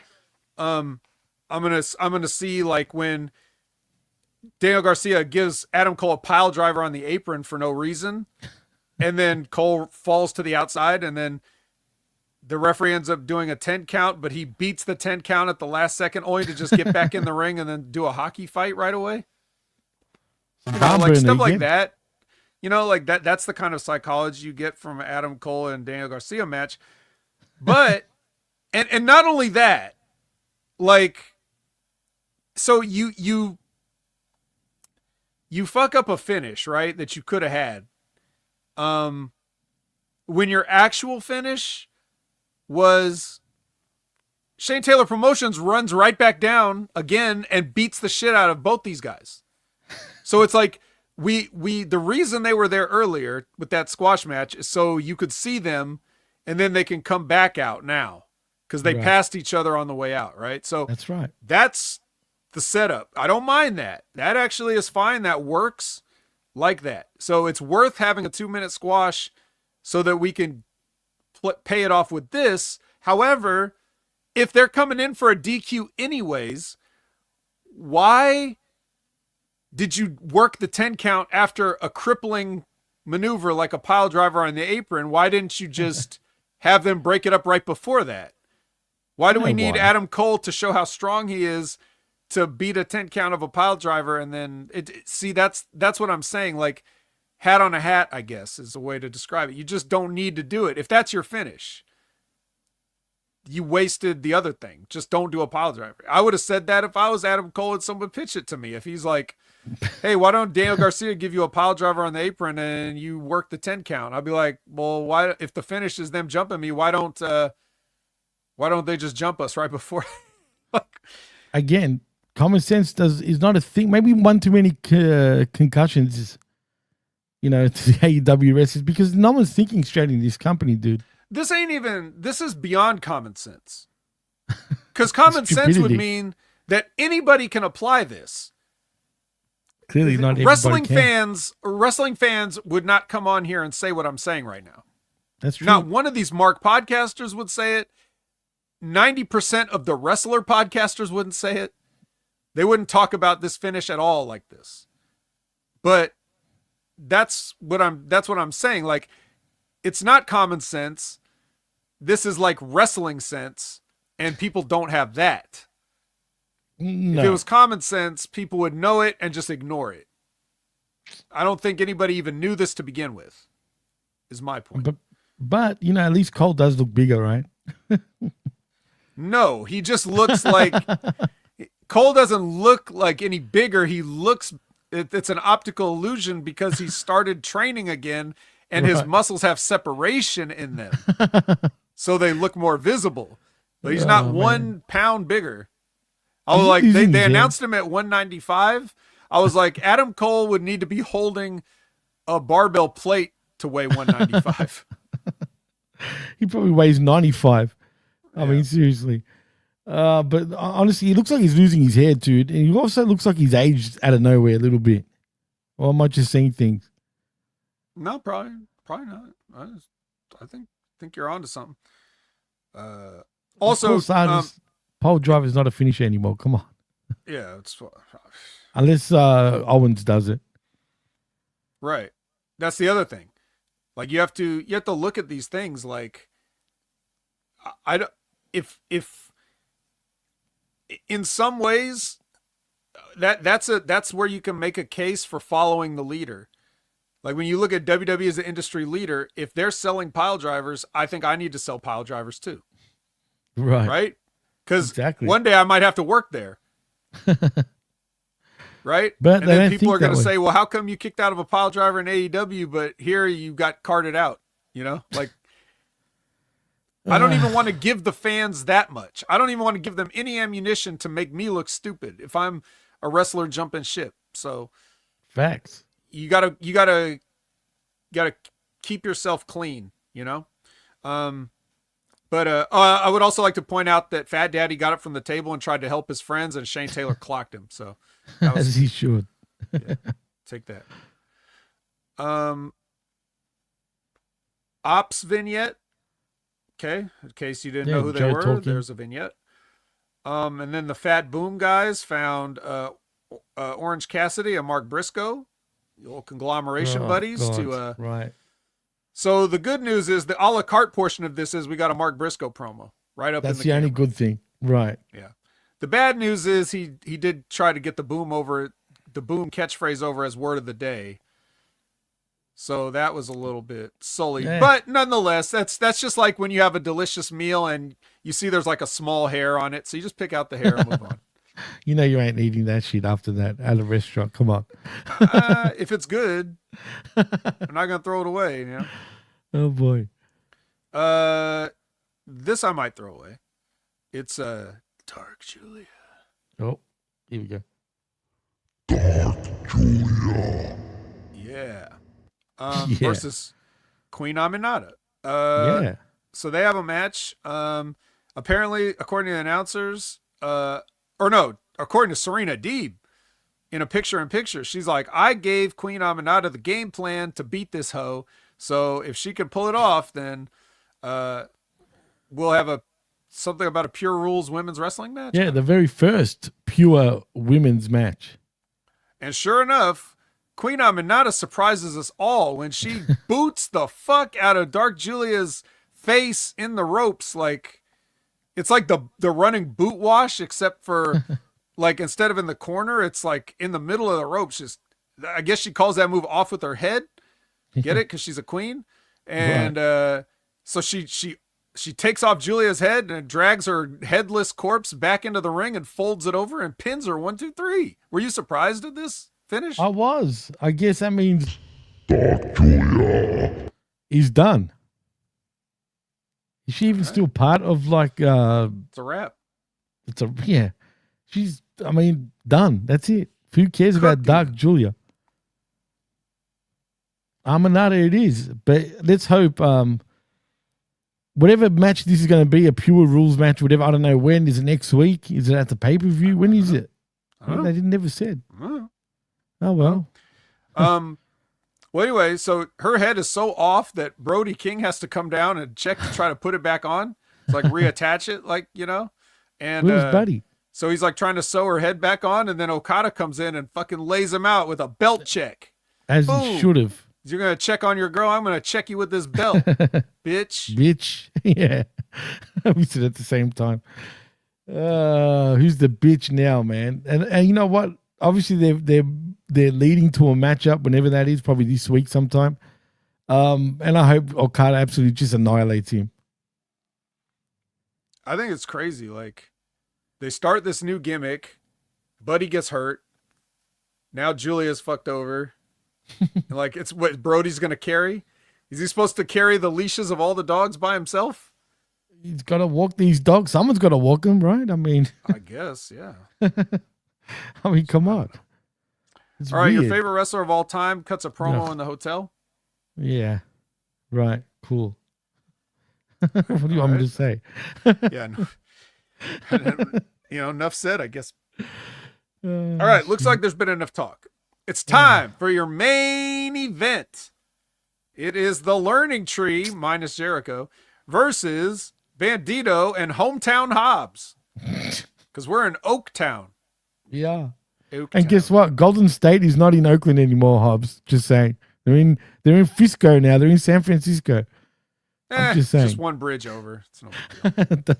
I'm going to see like when Daniel Garcia gives Adam Cole a pile driver on the apron for no reason, and then Cole falls to the outside, and then the referee ends up doing a 10 count, but he beats the 10 count at the last second only to just get back in the ring and then do a hockey fight right away. Like stuff like that. Like that's the kind of psychology you get from Adam Cole and Daniel Garcia match. But and not only that, like, so you fuck up a finish, right? That you could have had. When your actual finish was Shane Taylor Promotions runs right back down again and beats the shit out of both these guys. So it's like the reason they were there earlier with that squash match is so you could see them and then they can come back out now because they passed each other on the way out, right? So that's right. That's the setup. I don't mind that. That actually is fine. That works like that. So it's worth having a 2-minute squash so that we can pay it off with this. However, if they're coming in for a DQ anyways, why did you work the 10 count after a crippling maneuver like a pile driver on the apron? Why didn't you just have them break it up right before that? Why do we need Adam Cole to show how strong he is to beat a 10 count of a pile driver? And then that's what I'm saying. Like, hat on a hat, I guess, is a way to describe it. You just don't need to do it if that's your finish. you wasted the other thing. Just don't do a pile driver. I would have said that if I was Adam Cole and someone pitched it to me. If he's like, hey, why don't Daniel Garcia give you a pile driver on the apron and you work the 10 count? I'd be like, well, why, if the finish is them jumping me, why don't they just jump us right before? Again, common sense is not a thing. Maybe one too many concussions is, to the AEW wrestlers, because no one's thinking straight in this company, dude. This is beyond common sense. Because common sense would mean that anybody can apply this. Clearly not everybody wrestling can. Wrestling fans would not come on here and say what I'm saying right now. That's true. Not one of these Mark podcasters would say it. 90% of the wrestler podcasters wouldn't say it. They wouldn't talk about this finish at all like this. But that's what I'm saying. Like, it's not common sense. This is like wrestling sense, and people don't have that. No. If it was common sense, people would know it and just ignore it. I don't think anybody even knew this to begin with, is my point. But at least Cole does look bigger, right? No, he just looks like Cole doesn't look like any bigger. He looks, it's an optical illusion because he started training again and his muscles have separation in them. So they look more visible, but he's not 1 pound bigger. I was like, they announced him at 195. I was like, Adam Cole would need to be holding a barbell plate to weigh 195. He probably weighs 95. I mean, seriously. But honestly, he looks like he's losing his hair, dude. And he also looks like he's aged out of nowhere a little bit. Or am I just saying things? No, probably not. I think you're onto something. Also, pole driver is not a finisher anymore. Come on. Yeah, it's unless Owens does it. Right. That's the other thing. Like, you have to look at these things like, if in some ways that's where you can make a case for following the leader. Like, when you look at WWE as an industry leader, if they're selling pile drivers, I think I need to sell pile drivers too. Right? Because one day I might have to work there. Right? But and then people are going to say, well, how come you kicked out of a pile driver in AEW, but here you got carted out? Like, I don't even want to give the fans that much. I don't even want to give them any ammunition to make me look stupid if I'm a wrestler jumping ship. So facts. You gotta keep yourself clean, But I would also like to point out that Fat Daddy got up from the table and tried to help his friends, and Shane Taylor clocked him. So that was, as he should. Yeah, take that. Ops vignette. Okay, in case you didn't know who they were, talking. There's a vignette. And then the Fat Boom guys found Orange Cassidy and Mark Briscoe, the old conglomeration buddies. Right. So the good news is the a la carte portion of this is we got a Mark Briscoe promo right up. That's in the only good thing, right? Yeah. The bad news is he did try to get the boom catchphrase over as word of the day. So that was a little bit sully, but nonetheless, that's just like when you have a delicious meal and you see there's like a small hair on it, so you just pick out the hair and move on. You ain't eating that shit after that at a restaurant. Come on. If it's good, I'm not gonna throw it away. Oh boy. This I might throw away. It's Dark Julia. Oh, here we go. Dark Julia. Yeah. Versus Queen Aminata. So they have a match. Apparently, according to the announcers, according to Serena Deeb, in a picture-in-picture, she's like, I gave Queen Aminata the game plan to beat this hoe. So if she can pull it off, then we'll have something about a Pure Rules women's wrestling match. Yeah, the very first pure women's match. And sure enough, Queen Aminata surprises us all when she boots the fuck out of Dark Julia's face in the ropes. Like, it's like the running boot wash, except for like, instead of in the corner, it's like in the middle of the ropes. I guess she calls that move off with her head. Get it? Because she's a queen. And so she she takes off Julia's head and drags her headless corpse back into the ring and folds it over and pins her 1, 2, 3. Were you surprised at this finish? I was. I guess that means Dark Julia. he's done. Is she even still part of like? It's a wrap. Yeah. She's. I mean, done. That's it. Who cares about Dark Julia? Amanada it is, but let's hope. Whatever match this is going to be, a pure rules match, whatever. I don't know when. Is it next week? Is it at the pay per view? When is it? They didn't never said. Oh well. Well, anyway, so her head is so off that Brody King has to come down and check to try to put it back on. It's like reattach it, like, you know. And where's Buddy? So he's like trying to sew her head back on, and then Okada comes in and fucking lays him out with a belt check. As he should have. You're going to check on your girl? I'm going to check you with this belt, bitch. Bitch. Yeah. We said at the same time. Who's the bitch now, man? And you know what? Obviously, they're leading to a matchup whenever that is, probably this week sometime. And I hope Okada absolutely just annihilates him. I think it's crazy. Like, they start this new gimmick. Buddy gets hurt. Now Julia's fucked over. Like, it's what Brody's going to carry. Is he supposed to carry the leashes of all the dogs by himself? He's got to walk these dogs. Someone's got to walk them, right? I mean, I guess, yeah. I mean, come on. It's all right, weird. your favorite wrestler of all time cuts a promo in the hotel? Yeah. Right. Cool. What do you want me to say? Yeah. No. Enough said, I guess. All right, looks like there's been enough talk. It's time for your main event. It is the Learning Tree, minus Jericho, versus Bandito and Hometown Hobbs. Because we're in Oaktown. Yeah. Oaktown. And guess what? Golden State is not in Oakland anymore, Hobbs. Just saying. They're in Frisco now. They're in San Francisco. I'm just saying. Just one bridge over. It's no big deal.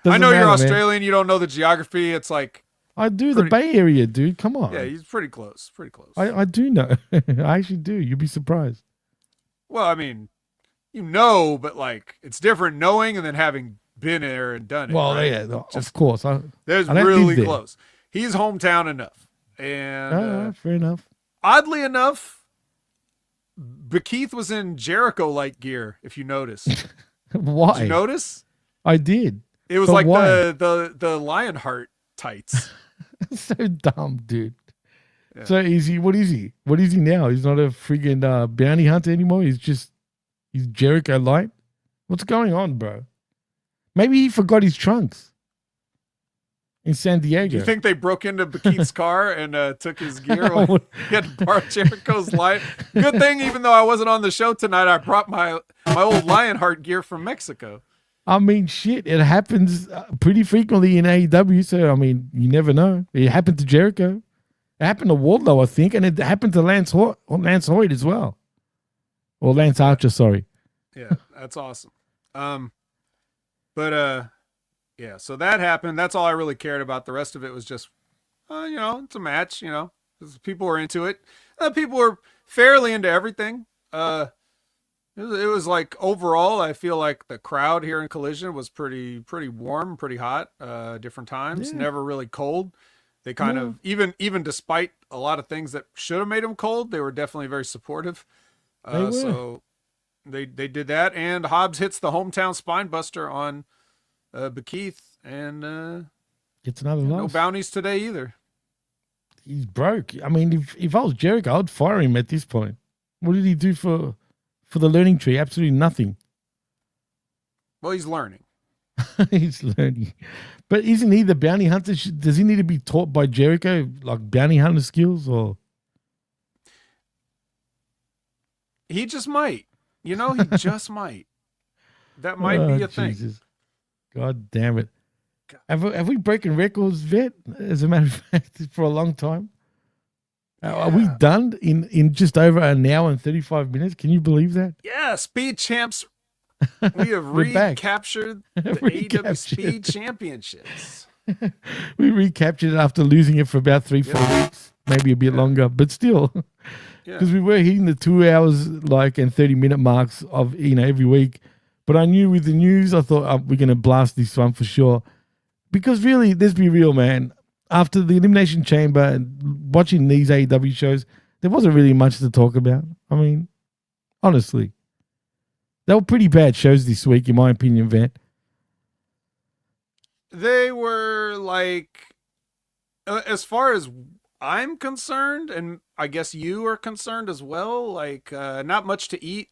I I know matter, you're man. Australian. You don't know the geography. It's like... I do. The Bay Area, dude. Come on. Yeah, he's pretty close. Pretty close. I do know. I actually do. You'd be surprised. Well, I mean, but like, it's different knowing and then having been there and done it. Well, right? yeah, of course. There's really close. He's hometown enough. And fair enough. Oddly enough, Bekeith was in Jericho-like gear, if you notice. Why? Did you notice? I did. It was like the Lionheart tights. So dumb, dude. Yeah. So easy. What is he? What is he now? He's not a friggin' bounty hunter anymore. He's Jericho Light. What's going on, bro? Maybe he forgot his trunks in San Diego. Do you think they broke into Bekeith's car and took his gear? Like, he had to borrow Jericho's light. Good thing, even though I wasn't on the show tonight, I brought my old Lionheart gear from Mexico. I mean, shit, it happens pretty frequently in AEW, so, I mean, you never know. It happened to Jericho. It happened to Wardlow, I think, and it happened to Lance Hoyt as well. Or Lance Archer, sorry. Yeah, that's awesome. Yeah, so that happened. That's all I really cared about. The rest of it was just, it's a match, 'cause people were into it. People were fairly into everything. It was like, overall, I feel like the crowd here in Collision was pretty warm, pretty hot, different times, never really cold. They kind of, even despite a lot of things that should have made them cold, they were definitely very supportive. So they did that, and Hobbs hits the hometown spine buster on Bekeith, and gets another loss. No bounties today either. He's broke. I mean, if I was Jericho, I'd fire him at this point. What did he do for the Learning Tree? Absolutely nothing. Well, he's learning. He's learning. But isn't he the bounty hunter? Does he need to be taught by Jericho, like bounty hunter skills? Or he just might. He just might. That might be a thing. God damn it. Have we broken records, Vet, as a matter of fact, for a long time? Are we done in just over an hour and 35 minutes? Can you believe that? Yeah, Speed Champs. We have recaptured the AEW Speed Championships. We recaptured it after losing it for about 3-4 weeks, maybe a bit longer, but still. Because we were hitting the 2 hours and 30-minute marks of every week. But I knew with the news, I thought we're going to blast this one for sure. Because really, let's be real, man. After the Elimination Chamber and watching these AEW shows, there wasn't really much to talk about. I mean, honestly. They were pretty bad shows this week, in my opinion, Vet. They were like, as far as I'm concerned, and I guess you are concerned as well, like not much to eat.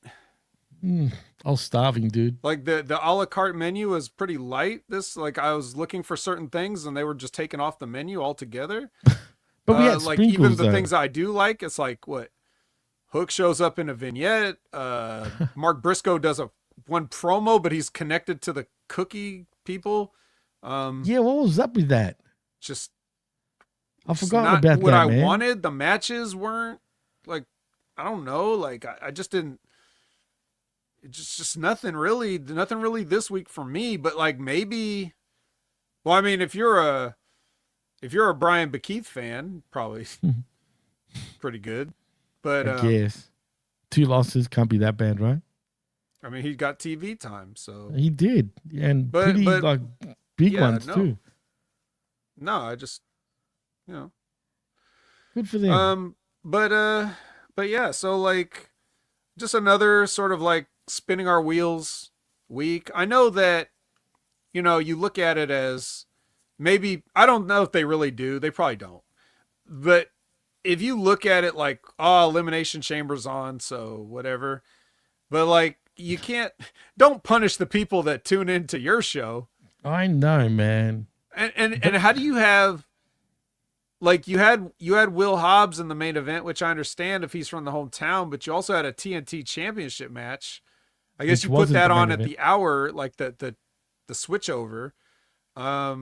I was starving, dude. Like the a la carte menu was pretty light. Like I was looking for certain things and they were just taken off the menu altogether. But we had like sprinkles, even the though. things I do like, it's like what Hook shows up in a vignette. Mark Briscoe does one promo, but he's connected to the cookie people. Yeah, what was up with that? Just I It's forgot not about what that, I man. wanted. The matches weren't like, I don't know. Like I just didn't. It's just nothing really this week for me. But like maybe, well, I mean, if you're a Brian Bekeith fan, probably pretty good. But I guess 2 losses can't be that bad, right? I mean, he got TV time, so He did, and But- pretty but- like big yeah, ones no. too. no, I just Good for them. But yeah, so like just another sort of like spinning our wheels week. I know that, you look at it as maybe, I don't know if they really do. They probably don't. But if you look at it like, Elimination Chamber's on, so whatever. But like, don't punish the people that tune into your show. I know, man. And how do you have, like, you had Will Hobbs in the main event, which I understand if he's from the hometown, but you also had a TNT championship match. I guess Which you put wasn't that the main on at event. the hour, like the switch over. I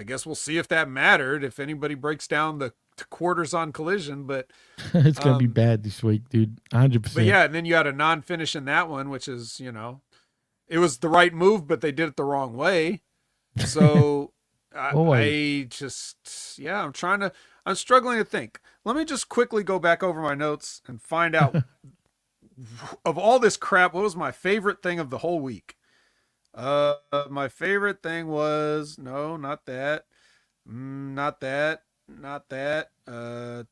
guess we'll see if that mattered, if anybody breaks down the quarters on Collision, but It's gonna be bad this week, dude. 100%. but yeah, and then you had a non-finish in that one, which is, it was the right move, but they did it the wrong way. So I just, I'm struggling to think. Let me just quickly go back over my notes and find out of all this crap, what was my favorite thing of the whole week? My favorite thing was, no, not that. Not that. The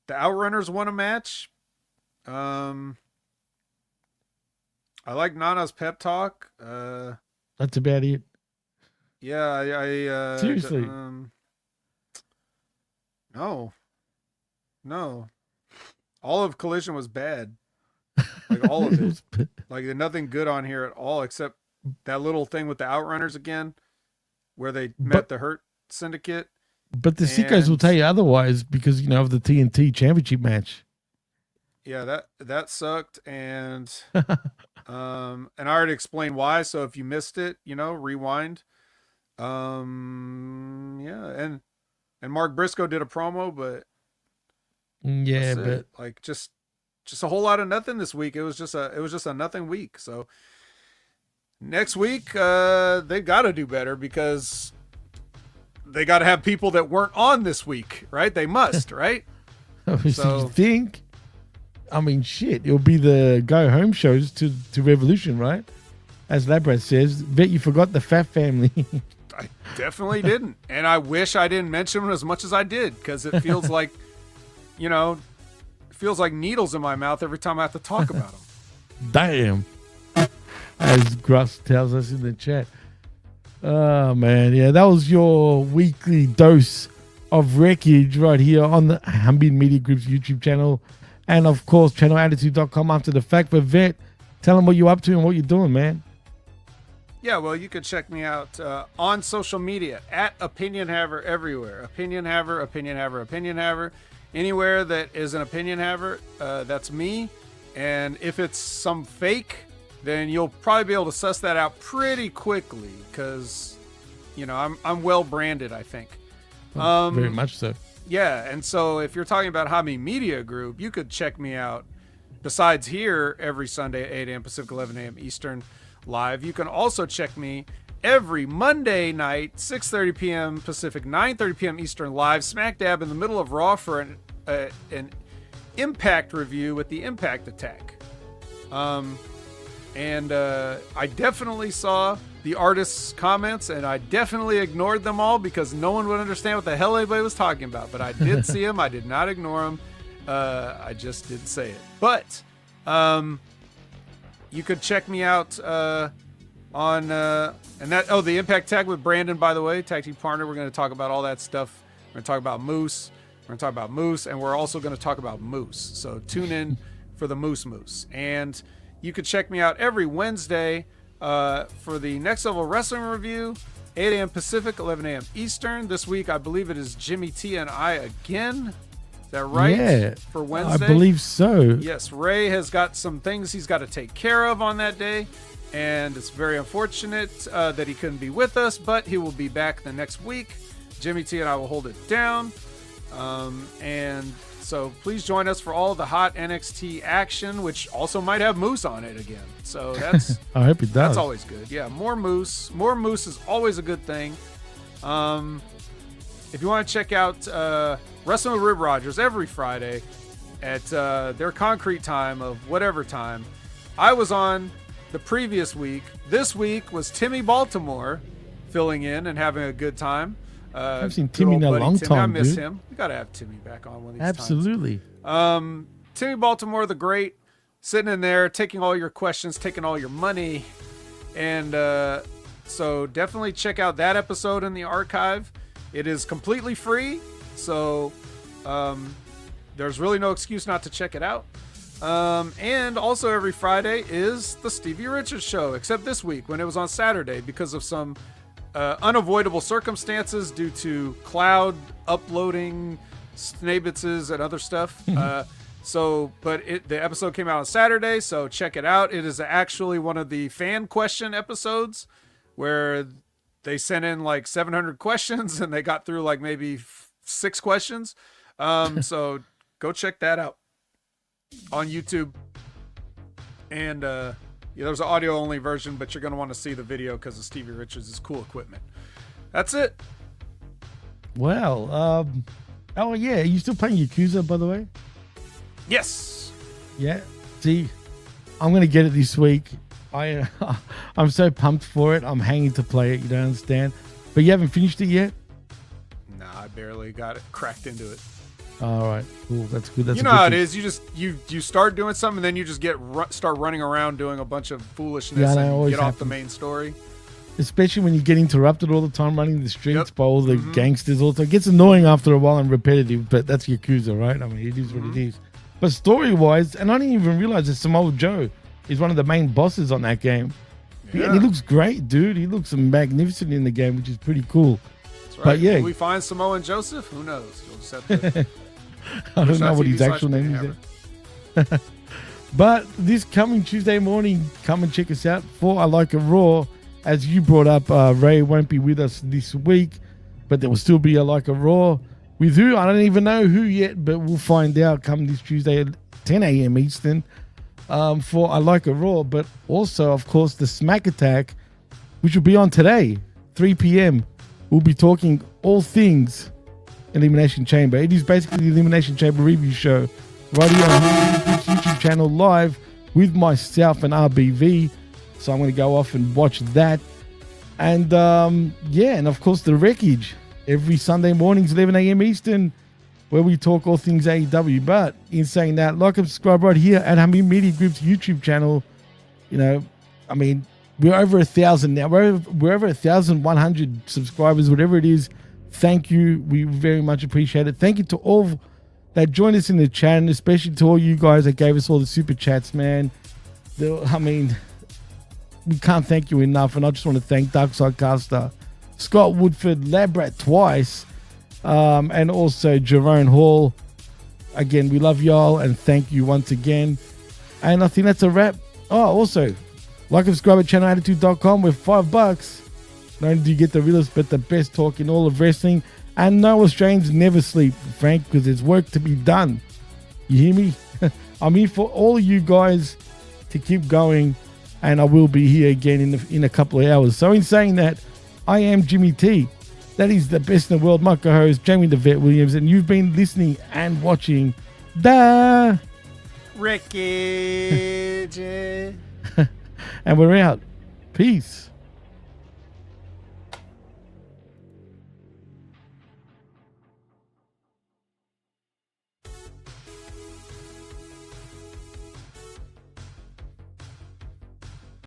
Outrunners won a match. I like Nana's pep talk. That's about it. Yeah, I Seriously. No. All of Collision was bad. Like all of it. Like there's nothing good on here at all except that little thing with the Outrunners again, where they met the Hurt Syndicate. But the sickos will tell you otherwise because of the TNT championship match. Yeah, that sucked, and and I already explained why. So if you missed it, rewind. Yeah, and Mark Briscoe did a promo, but Yeah, that's but it. Like just a whole lot of nothing this week. It was just a nothing week. So next week, they got to do better because they got to have people that weren't on this week, right? They must, right? so So- you think? I mean, shit. It'll be the go home shows to Revolution, right? As Labrat says, bet you forgot the Fat Family. I definitely didn't. And I wish I didn't mention them as much as I did because it feels like, needles in my mouth every time I have to talk about them. Damn. As Gruss tells us in the chat. Oh, man. Yeah, that was your weekly dose of wreckage right here on the Humbian Media Group's YouTube channel. And, of course, channelattitude.com after the fact. But, Vet, tell them what you're up to and what you're doing, man. Yeah, well, you can check me out on social media at Opinion Haver everywhere. Opinion Haver. Anywhere that is an Opinion Haver, that's me. And if it's some fake, then you'll probably be able to suss that out pretty quickly because, I'm well branded, I think. Very much so. Yeah, and so if you're talking about Hobby Media Group, you could check me out besides here every Sunday at 8 a.m. Pacific, 11 a.m. Eastern live. You can also check me every Monday night, 6:30 p.m. Pacific, 9:30 p.m. Eastern live, smack dab in the middle of Raw for an Impact review with the Impact Attack. And I definitely saw the artists' comments, and I definitely ignored them all because no one would understand what the hell anybody was talking about. But I did see them. I did not ignore them. I just didn't say it. But you could check me out on the Impact Tag with Brandon, by the way, tag team partner. We're going to talk about all that stuff. We're going to talk about Moose. We're going to talk about Moose, and we're also going to talk about Moose. So tune in for the Moose. And you can check me out every Wednesday for the Next Level Wrestling Review, 8 a.m. Pacific, 11 a.m. Eastern. This week, I believe it is Jimmy T and I again. Is that right? Yeah. For Wednesday? I believe so. Yes, Ray has got some things he's got to take care of on that day, and it's very unfortunate that he couldn't be with us, but he will be back the next week. Jimmy T and I will hold it down. And so please join us for all the hot NXT action, which also might have Moose on it again. So that's I hope it does. That's always good. Yeah, more Moose. More Moose is always a good thing. If you want to check out Wrestling with Rib Rogers every Friday at their concrete time of whatever time, I was on the previous week. This week was Timmy Baltimore filling in and having a good time. I've seen Timmy in a long time. I miss dude. him. We gotta have Timmy back on one of these Absolutely. times. Timmy Baltimore, the great, sitting in there, taking all your questions, taking all your money, and so definitely check out that episode in the archive. It is completely free, so there's really no excuse not to check it out. And also every Friday is the Stevie Richards Show, except this week when it was on Saturday because of some unavoidable circumstances due to cloud uploading snabitzes and other stuff. The episode came out on Saturday, so check it out. It is actually one of the fan question episodes where they sent in like 700 questions and they got through like maybe 6 questions. So go check that out on YouTube. And there's an audio only version, but you're going to want to see the video because of Stevie Richards' cool equipment. That's it. Well, oh yeah, are you still playing Yakuza, by the way? Yes. Yeah. See, I'm going to get it this week. I'm so pumped for it. I'm hanging to play it. You don't understand. But you haven't finished it yet? Nah, I barely got it cracked into it. All right, cool. That's good. That's you know how it is. You just you start doing something, and then you just start running around doing a bunch of foolishness and get off the main story. Especially when you get interrupted all the time running the streets by all the gangsters. Also, it gets annoying after a while and repetitive. But that's Yakuza, right? I mean, it is what it is. But story-wise, and I didn't even realize that Samoa Joe is one of the main bosses on that game. Yeah. And he looks great, dude. He looks magnificent in the game, which is pretty cool. That's right. But yeah, will we find Samoa and Joseph? Who knows? You'll just have to. I don't know what his actual name is. But this coming Tuesday morning, come and check us out for I Like It Raw. As you brought up, Ray won't be with us this week, but there will still be I Like It Raw. With who? I don't even know who yet, but we'll find out come this Tuesday at 10 a.m. Eastern for I Like It Raw. But also, of course, the Smack Attack, which will be on today, 3 p.m. We'll be talking all things Elimination Chamber. It is basically the Elimination Chamber review show right here on the YouTube channel live with myself and RBV. So I'm going to go off and watch that. And and of course the Wreckage every Sunday mornings 11 a.m. Eastern, where we talk all things AEW. But in saying that, like and subscribe right here at Hamid Media Group's YouTube channel. You know, I mean, we're over 1,000 now. We're over 1,100 subscribers, whatever it is. Thank you. We very much appreciate it. Thank you to all that joined us in the chat, and especially to all you guys that gave us all the super chats, man. I mean, we can't thank you enough. And I just want to thank Darkside Caster, Scott Woodford, Labrat twice, and also Jerome Hall. Again, we love y'all and thank you once again. And I think that's a wrap. Oh, also, like and subscribe at channelattitude.com with $5. Not only do you get the realest, but the best talk in all of wrestling. And no Australians never sleep, Frank, because there's work to be done. You hear me? I'm here for all of you guys to keep going, and I will be here again in a couple of hours. So in saying that, I am Jimmy T. That is the best in the world. My co-host, Jamie the Vet Williams, and you've been listening and watching the Wreckage. And we're out. Peace.